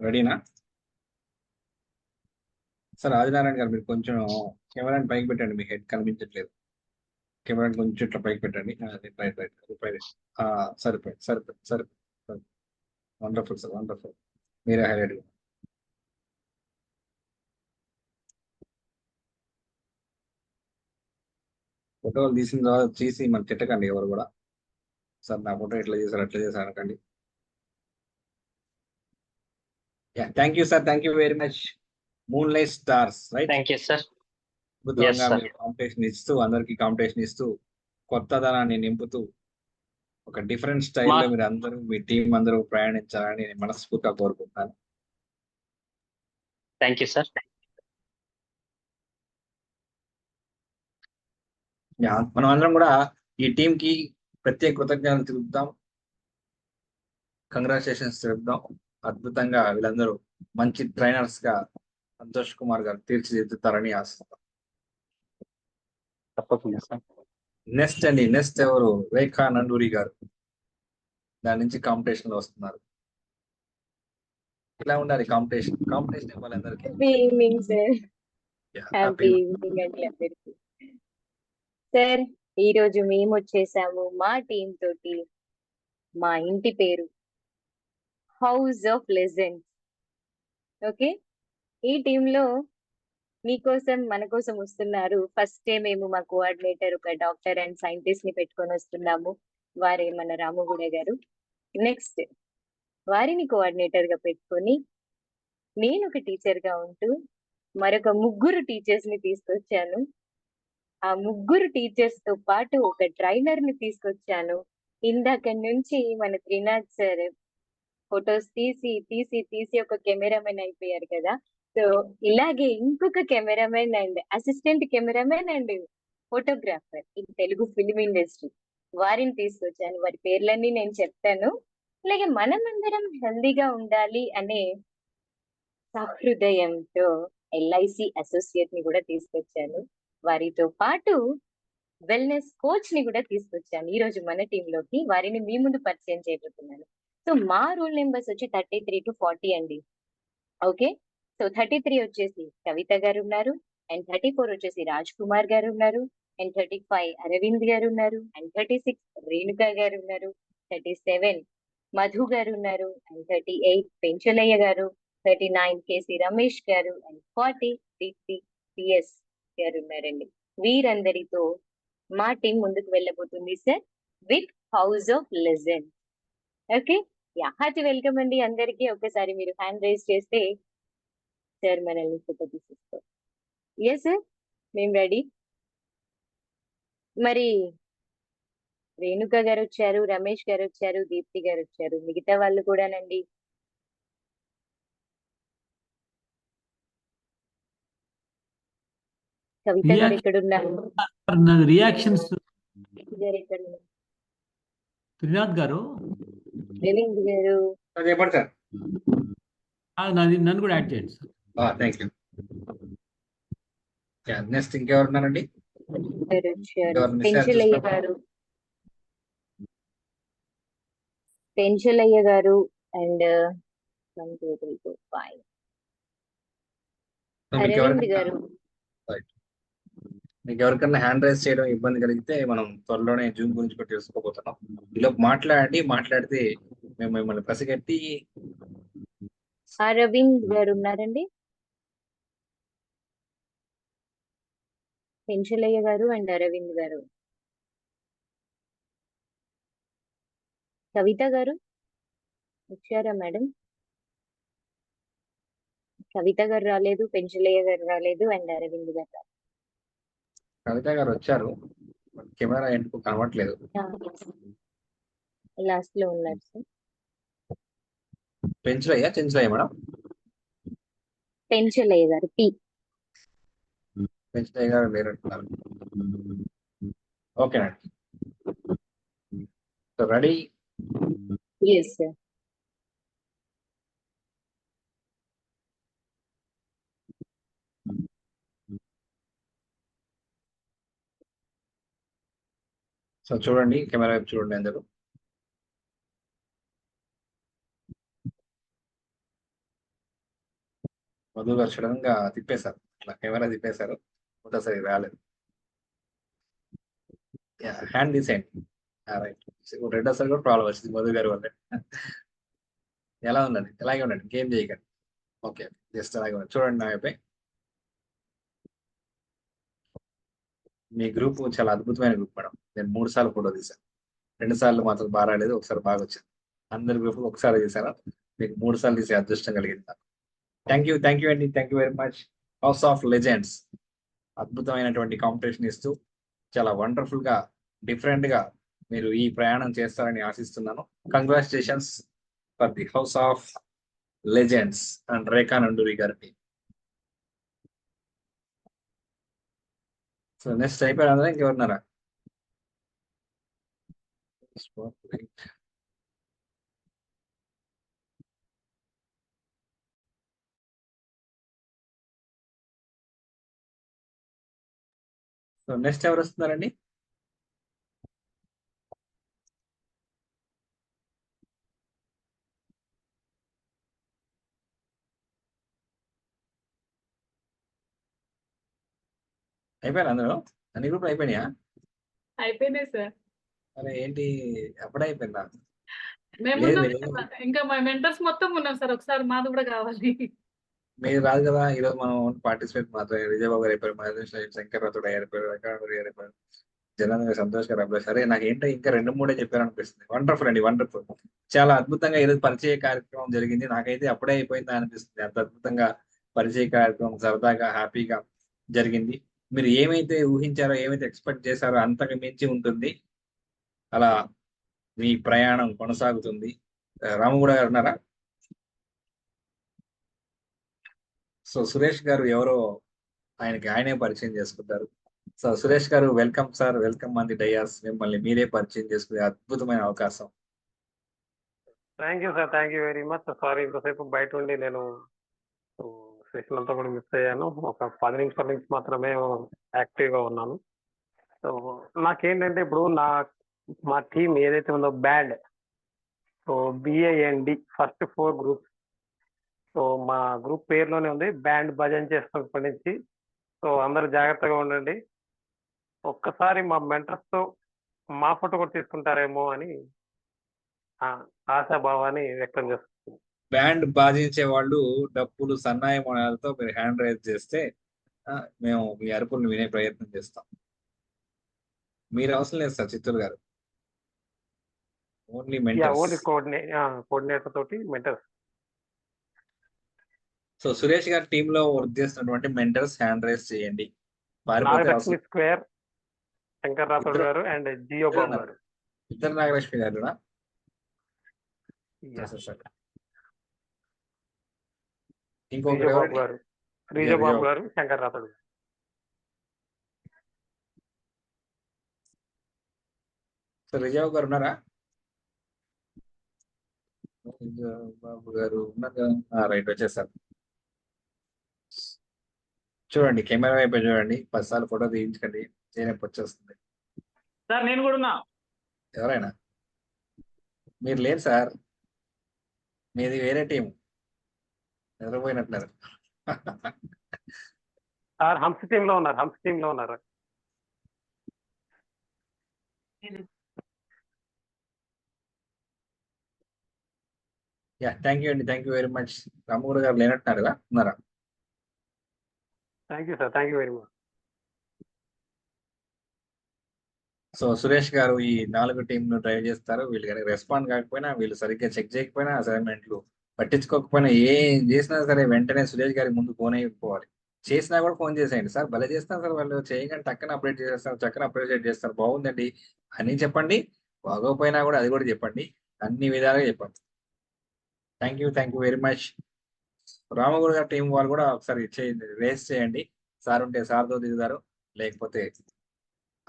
రెడీనా సార్? ఆదినారాయణ గారు, మీరు కొంచెం కెమెరాని పైకి పెట్టండి, మీ హెడ్ కనిపించట్లేదు. కెమెరాని కొంచెం ఇట్లా పైకి పెట్టండి. రైట్. సరిపోయింది. Wonderful sir, wonderful. మీరే హైలైట్. ఫోటోలు తీసిన తర్వాత తీసి మనం తిట్టకండి ఎవరు కూడా. సార్ నా ఫోటో ఇట్లా చేశారు, అట్లా చేశారు అనకండి. Thank you sir, thank you very much. Moon light stars, right? Thank you sir. మీరు కాంపిటీషన్ ఇస్తూ, అందరికి కాంపిటీషన్ ఇస్తూ, కొత్తదనాన్ని నింపుతూ, ఒక డిఫరెంట్ స్టైల్లో మీరు అందరూ, మీ టీం అందరూ ప్రయాణించాలని నేను మనస్ఫూర్తిగా కోరుకుంటున్నాను. Thank you sir. మనం అందరం కూడా ఈ టీం కి ప్రత్యేక కృతజ్ఞతలు తెలుపుతాం, కంగ్రాచులేషన్స్ తెలుపుతాం. అద్భుతంగా వీళ్ళందరూ మంచి ట్రైనర్స్ గా సంతోష్ కుమార్ గారు తీర్చిదిద్దుతారని ఆశిస్తాం. తప్పకుండా సార్. నెక్స్ట్ ఎవరు? రేఖా నండూరి గారు, దాని నుంచి కాంపిటీషన్ లో వస్తున్నారు. ఇలా ఉండాలి కాంపిటీషన్. కాంపిటీషన్ ఇవ్వాలి అందరికి. Happy evening sir. Happy evening అండి అందరికి. సార్ ఈరోజు మేము వచ్చేసాము మా టీం తోటి. మా ఇంటి పేరు హౌస్ ఆఫ్ లెజెండ్స్. ఓకే, ఈ టీంలో మీకోసం మన కోసం వస్తున్నారు. ఫస్ట్ డే మేము మా కోఆర్డినేటర్ ఒక డాక్టర్ అండ్ సైంటిస్ట్ ని పెట్టుకొని వస్తున్నాము. వారే మన రాముగూడ గారు. నెక్స్ట్ వారిని కోఆర్డినేటర్ గా పెట్టుకొని నేను ఒక టీచర్ గా ఉంటూ మరొక 3 టీచర్స్ ని తీసుకొచ్చాను. ఆ 3 టీచర్స్ తో పాటు ఒక ట్రైనర్ ని తీసుకొచ్చాను. ఇందాక నుంచి మన త్రినాథ్ సార్ ఫొటోస్ తీసి తీసి తీసి ఒక కెమెరామెన్ అయిపోయారు కదా. సో ఇలాగే ఇంకొక cameraman and assistant cameraman and photographer in Telugu film industry వారిని తీసుకొచ్చాను. వారి పేర్లన్నీ నేను చెప్తాను. అలాగే మనం అందరం హెల్దీగా ఉండాలి అనే సహృదయంతో LIC అసోసియేట్ ని కూడా తీసుకొచ్చాను. వారితో పాటు వెల్నెస్ కోచ్ ని కూడా తీసుకొచ్చాను ఈ రోజు మన టీంలోకి. వారిని మీ ముందు పరిచయం చేయబోతున్నాను. సో మా రూల్ నెంబర్స్ వచ్చి 33 to 40 అండి. ఓకే, సో 33 వచ్చేసి కవిత గారు ఉన్నారు, అండ్ 34 వచ్చేసి రాజ్ కుమార్ గారు ఉన్నారు, అండ్ 35 అరవింద్ గారు ఉన్నారు, అండ్ 36 రేణుకా గారు ఉన్నారు, 37 మధు గారు ఉన్నారు, అండ్ 38 పెంచలయ్య గారు, 39 కేసి రమేష్ గారు, అండ్ 40 దీప్తి PS గారు ఉన్నారండి. వీరందరితో మా టీం ముందుకు వెళ్ళబోతుంది sir with house of legend. Okay, hearty welcome అండి అందరికి. ఒకసారి మీరు హ్యాండ్ రైజ్ చేస్తే సార్ మనల్ని ఫోటో తీసిస్తారు. ఎస్ సార్, మేము రెడీ. మరి రేణుక గారు వచ్చారు, రమేష్ గారు వచ్చారు, దీప్తి గారు వచ్చారు, మిగతా వాళ్ళు కూడానండి. కవిత గారు ఎక్కడ ఉన్నారు? రియాక్షన్స్ గారు ఎక్కడ ఉన్నారు? త్రినాథ్ గారు, రవీంద్ర గారు చెప్పండి సార్. నన్ను కూడా యాడ్ చేయండి సార్. Thank you. నెక్స్ట్ ఇంకెవరున్నారండి? గారు వచ్చారు, పెంచలయ్య గారు, పెంచలయ్య గారు అండ్ 1 2 3 4 5 అరవింద్ గారు. మీకు ఎవరికన్నా హ్యాండ్ రైజ్ చేయడం ఇబ్బంది కలిగితే మనం త్వరలోనే జూమ్ గురించి కూడా తెలుసుకోబోతున్నాం. ఇలా మాట్లాడితే మేము మిమ్మల్ని పసిగట్టి. అరవింద్ గారు ఉన్నారండి, పెంచలయ్య గారు అండ్ అరవింద్ గారు. కవిత గారు వచ్చారా మేడం? కవిత గారు రాలేదు, పెంచలయ్య గారు రాలేదు, అండ్ అరవింద్ గారు రాలేదు. కవిత గారు వచ్చారు, కెమెరా ఎందుకు కనబడట్లేదు. లాస్ట్ లో ఉన్నారు సార్. చెంచలయ్య మేడం. పెంచలయ్య గారు పెంచలయ్య గారు లేరంటున్నారు. ఓకేనండి, so ready? Yes sir. So చూడండి, కెమెరా వైపు చూడండి అందరూ. మధు గారు సడన్ గా తిప్పేశారు, అట్లా కెమెరా తిప్పేశారు, ఫోటో సరిగ్గా రాలేదు. హ్యాండ్ తీసేయండి. రైట్, రెండోసారి కూడా ప్రాబ్లం వచ్చింది మధు గారి వల్ల. ఎలా ఉందండి? ఎలాగే ఉండండి, గేమ్ చేయకండి. ఓకే, జస్ట్ అలాగే ఉండండి. చూడండి నా వైపే. మీ గ్రూప్ చాలా అద్భుతమైన గ్రూప్ మేడం. నేను 3 సార్లు ఫోటో తీశాను. 2 సార్లు మాత్రం బాగా రాలేదు, ఒకసారి బాగా వచ్చింది. అందరి గ్రూప్ ఒకసారి తీశాను, మీకు 3 సార్లు తీసే అదృష్టం కలిగింది నాకు. థ్యాంక్ యూ అండి, thank you very much. House of legends అద్భుతమైనటువంటి కాంపిటీషన్ ఇస్తూ చాలా వండర్ఫుల్ గా, డిఫరెంట్ గా మీరు ఈ ప్రయాణం చేస్తారని ఆశిస్తున్నాను. Congratulations for the house of legends and Rekha Nanduri గారికి. సో నెక్స్ట్ అయిపోయారు అందరూ, ఇంకెవరున్నారా? సో నెక్స్ట్ ఎవరు వస్తున్నారండి? అయిపోయారు అందరూ? అన్ని గ్రూపులు అయిపోయినాయా? అయిపోయినాయి సార్. అరే ఏంటి అప్పుడే అయిపోయిందా? మేము లేదు ఉన్నాం లేదు, కదా, ఇంకా మా మెంటర్స్ మొత్తం ఉన్నాం సార్. ఒకసారి మాది కూడా కావాలి. మీరు రాదు కదా. ఈరోజు మనం పార్టిసిపేట్ మాత్రమే. విజయబాబు గారు అయిపోయారు, మహేష్ శంకర్ రాథోడ్ అయిపోయారు, వెంకటరావు గారు అయిపోయారు, జనార్దన్ గారు, సంతోష్ గారు అబ్బాయి. సరే నాకు ఏంటో ఇంకా 2-3 చెప్పారు అనిపిస్తుంది. వండర్ఫుల్ అండి, వండర్ఫుల్. చాలా అద్భుతంగా ఈరోజు పరిచయ కార్యక్రమం జరిగింది. నాకైతే అప్పుడే అయిపోయిందా అనిపిస్తుంది. అంత అద్భుతంగా పరిచయ కార్యక్రమం సరదాగా హ్యాపీగా జరిగింది. మీరు ఏమైతే ఊహించారో, ఏమైతే ఎక్స్పెక్ట్ చేశారో అంతకు మించి ఉంటుంది. అలా మీ ప్రయాణం కొనసాగుతుంది. రామగూడ గారు ఉన్నారా? సో సురేష్ గారు ఎవరో ఆయనే పరిచయం చేసుకుంటారు. సో సురేష్ గారు వెల్కమ్ సార్, వెల్కమ్ మంది డయాస్. మిమ్మల్ని మీరే పరిచయం చేసుకునే అద్భుతమైన అవకాశం. Thank you sir, thank you very much. Sorry ఇంతసేపు బయట ఉండి నేను సెషన్ అంతా కూడా మిస్ అయ్యాను. ఒక 10 నిమిషాల నుంచి మాత్రమే యాక్టివ్గా ఉన్నాను. సో నాకేంటంటే ఇప్పుడు మా టీం ఏదైతే ఉందో band, so BAND first 4 groups. So మా గ్రూప్ పేరులోనే ఉంది బ్యాండ్ భజన చేస్తాం ఇప్పటి నుంచి. సో అందరూ జాగ్రత్తగా ఉండండి. ఒక్కసారి మా మెంటర్స్తో మా ఫోటో కూడా తీసుకుంటారేమో అని ఆశాభావాన్ని వ్యక్తం చేస్తుంది. బ్యాండ్ బాధించే వాళ్ళు డప్పులు సన్నాయి మోనాలతో మీరు హ్యాండ్ రైజ్ చేస్తే మేము మీ అరుపులను వినే ప్రయత్నం చేస్తాం. మీరు అవసరం లేదు సార్ చిత్తూరు గారు, ఓన్లీ మెంటర్స్. కోఆర్డినేటర్ తోటి మెంటర్స్. సో సురేష్ గారి టీమ్ లో వర్క్ చేస్తున్నటువంటి మెంటర్స్ హ్యాండ్ రైజ్ చేయండి. నాగలక్ష్మి స్క్వేర్, శంకర్ రాథోడ్ గారు అండ్ జియో బాబు గారు. ఇద్దరు నాగలక్ష్మి గారు ఇంకొకరు బాబు గారు, శంకర్ రాథోడ్ గారు. సో రిజావ్ గారు ఉన్నారా? బాబు గారు ఉన్నారా? రైట్, వచ్చేసారు. చూడండి కెమెరా వైపు చూడండి, 10 సార్లు ఫోటో తీయించకండి, చేయనప్పుడు వచ్చేస్తుంది. సార్ నేను కూడా ఉన్నా. ఎవరైనా మీరు లేరు సార్, మీది వేరే టీం, నిద్రపోయినట్లేదు. సార్ హంస టీమ్ లో ఉన్నారు. యా థ్యాంక్ యూ అండి, thank you very much. Ramaguda గారు లేనట్టున్నారు కదా, ఉన్నారా? Thank you sir, thank you very much. So Suresh గారు ఈ 4 టీంను డ్రైవ్ చేస్తారు. వీళ్ళు కానీ రెస్పాండ్ కాకపోయినా, వీళ్ళు సరిగ్గా చెక్ చేయకపోయినా, అసైన్మెంట్లు పట్టించుకోకపోయినా, ఏం చేసినా సరే వెంటనే సురేష్ గారికి ముందు ఫోన్ అయిపోవాలి. చేసినా కూడా ఫోన్ చేసేయండి, సార్ భలే చేస్తారు సార్ వాళ్ళు, చేయగానే టక్కన అప్డేట్ చేస్తారు, చక్కన అప్డేట్ చేస్తారు, బాగుందండి అని చెప్పండి. బాగోపోయినా కూడా అది కూడా చెప్పండి, అన్ని విధాలుగా చెప్పండి. Thank you very much. Ramaguru గారి టీం వాళ్ళు కూడా ఒకసారి రేస్ చేయండి. సార్ ఉంటే సార్తో దిగుతారు, లేకపోతే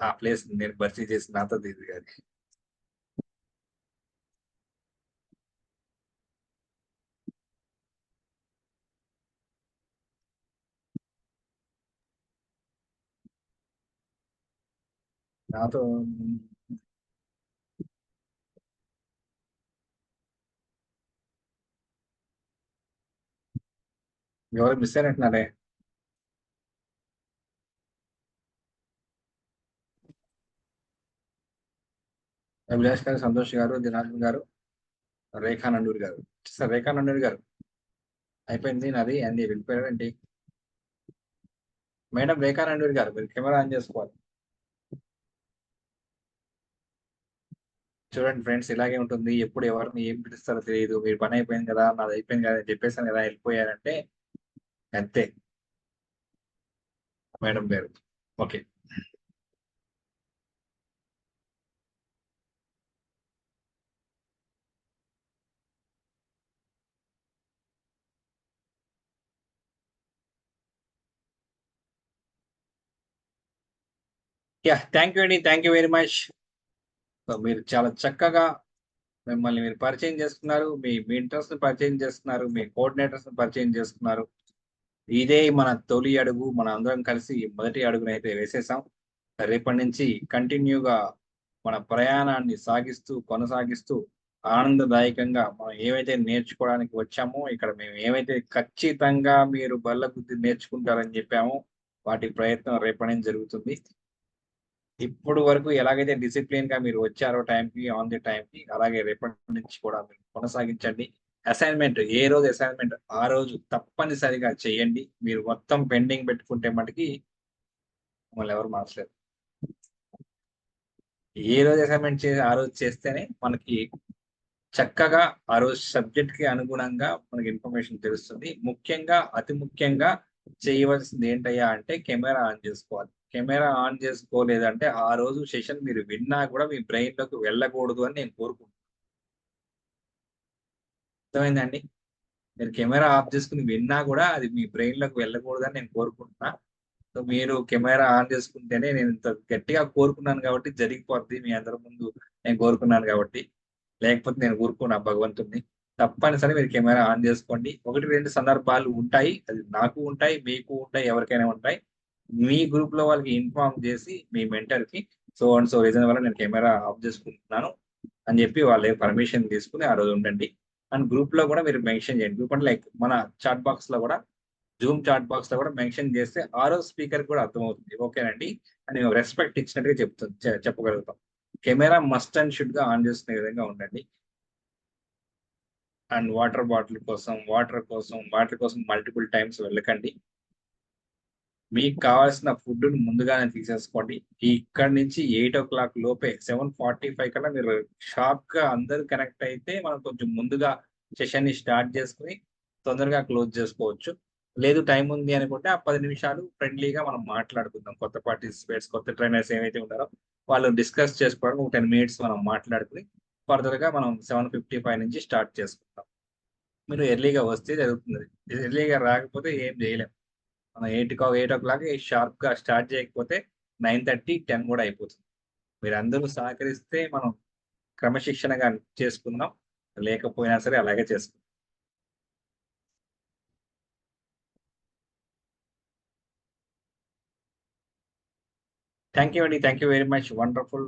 ఆ ప్లేస్ నేను భర్తీ చేసి నాతో దిగు కానీ. నాతో ఎవరు మిస్ అయినట్టున్నారే? అభిలాష్ గారు, సంతోష్ గారు, జనార్దన్ గారు, రేఖా నండూరి గారు. సార్ రేఖా నండూరి గారు అయిపోయింది నాది అండి, వెళ్ళిపోయారండి. మేడం రేఖా నండూరి గారు మీరు కెమెరా ఆన్ చేసుకోవాలి. చూడండి ఫ్రెండ్స్, ఇలాగే ఉంటుంది. ఎప్పుడు ఎవరిని ఏం పిలుస్తారో తెలియదు. మీరు పని అయిపోయింది కదా, నాది అయిపోయింది కదా అని చెప్పేసాను కదా, వెళ్ళిపోయారంటే అంతే. మేడం గారు ఓకే. యా థ్యాంక్ యూ అండి, thank you very much. So మీరు చాలా చక్కగా మిమ్మల్ని మీరు పరిచయం చేసుకున్నారు, మీ మెంటర్స్ ని పరిచయం చేస్తున్నారు, మీ కోఆర్డినేటర్స్ ని పరిచయం చేసుకున్నారు. ఇదే మన తొలి అడుగు, మన అందరం కలిసి మొదటి అడుగునైతే వేసేసాం. రేపటి నుంచి కంటిన్యూగా మన ప్రయాణాన్ని కొనసాగిస్తూ ఆనందదాయకంగా మనం ఏవైతే నేర్చుకోవడానికి వచ్చామో, ఇక్కడ మేము ఏవైతే ఖచ్చితంగా మీరు బల్ల బుద్ధి నేర్చుకుంటారని చెప్పామో వాటి ప్రయత్నం రేపటి నుంచి జరుగుతుంది. ఇప్పుడు వరకు ఎలాగైతే డిసిప్లిన్ గా మీరు వచ్చారో టైంకి ఆన్ ది టైంకి, అలాగే రేపటి నుంచి కూడా మీరు కొనసాగించండి. అసైన్మెంట్ ఏ రోజు అసైన్మెంట్ ఆ రోజు తప్పనిసరిగా చేయండి. మీరు మొత్తం పెండింగ్ పెట్టుకుంటే మటుకి మిమ్మల్ని ఎవరు మార్చలేరు. ఏ రోజు అసైన్మెంట్ ఆ రోజు చేస్తేనే మనకి చక్కగా ఆ రోజు సబ్జెక్ట్ కి అనుగుణంగా మనకి ఇన్ఫర్మేషన్ తెలుస్తుంది. ముఖ్యంగా అతి ముఖ్యంగా చేయవలసింది ఏంటయ్యా అంటే కెమెరా ఆన్ చేసుకోవాలి. కెమెరా ఆన్ చేసుకోలేదంటే ఆ రోజు సెషన్ మీరు విన్నా కూడా మీ బ్రెయిన్ లోకి వెళ్ళకూడదు అని నేను కోరుకుంటున్నాను. అర్థమైందండి? మీరు కెమెరా ఆఫ్ చేసుకుని విన్నా కూడా అది మీ బ్రెయిన్ లోకి వెళ్ళకూడదు అని నేను కోరుకుంటున్నా. సో మీరు కెమెరా ఆన్ చేసుకుంటేనే నేను ఇంత గట్టిగా కోరుకున్నాను కాబట్టి జరిగిపోద్ది మీ అందరి ముందు నేను కోరుకున్నాను కాబట్టి. లేకపోతే నేను ఊరుకోను ఆ భగవంతుడిని. తప్పనిసరి మీరు కెమెరా ఆన్ చేసుకోండి. 1-2 సందర్భాలు ఉంటాయి. అది నాకు ఉంటాయి, మీకు ఉంటాయి, ఎవరికైనా ఉంటాయి. మీ గ్రూప్ లో వాళ్ళకి ఇన్ఫార్మ్ చేసి మీ మెంటర్ కి సో అండ్ సో రీజన్ వల్ల నేను కెమెరా ఆఫ్ చేసుకుంటున్నాను అని చెప్పి వాళ్ళ పర్మిషన్ తీసుకుని ఆ రోజు ఉండండి. అండ్ గ్రూప్ లో కూడా మీరు మెన్షన్ చేయండి. గ్రూప్ అంటే లైక్ మన చాట్ బాక్స్ లో కూడా, జూమ్ చాట్ బాక్స్ లో కూడా మెన్షన్ చేస్తే ఆ రోజు స్పీకర్ కూడా అర్థమవుతుంది. ఓకేనండి అని రెస్పెక్ట్ ఇచ్చినట్టుగా చెప్పగలుగుతాం. కెమెరా మస్ట్ అండ్ షుడ్ గా ఆన్ చేసుకునే విధంగా ఉండండి. అండ్ వాటర్ కోసం మల్టిపుల్ టైమ్స్ వెళ్ళకండి. మీకు కావాల్సిన ఫుడ్ ముందుగానే తీసేసుకోండి. ఇక్కడ నుంచి 8 o'clock లోపే 7:45 కల్లా మీరు షార్ప్ గా అందరూ కనెక్ట్ అయితే మనం కొంచెం ముందుగా సెషన్ ని స్టార్ట్ చేసుకుని తొందరగా క్లోజ్ చేసుకోవచ్చు. లేదు టైం ఉంది అనుకుంటే ఆ 10 నిమిషాలు ఫ్రెండ్లీగా మనం మాట్లాడుకుందాం. కొత్త పార్టిసిపేట్స్, కొత్త ట్రైనర్స్ ఏవైతే ఉన్నారో వాళ్ళు డిస్కస్ చేసుకోవడం 10 minutes మనం మాట్లాడుకుని ఫర్దర్ గా మనం 7:55 నుంచి స్టార్ట్ చేసుకుంటాం. మీరు ఎర్లీగా వస్తే జరుగుతుంది. ఎర్లీగా రాకపోతే ఏం చేయలేం. మనం 8 o'clock షార్ప్ గా స్టార్ట్ చేయకపోతే 9:30, 10 కూడా అయిపోతుంది. మీరు అందరూ సహకరిస్తే మనం క్రమశిక్షణగా చేసుకుందాం. లేకపోయినా సరే అలాగే చేసుకుందాం. థ్యాంక్ యూ అండి. Thank you very much. Wonderful.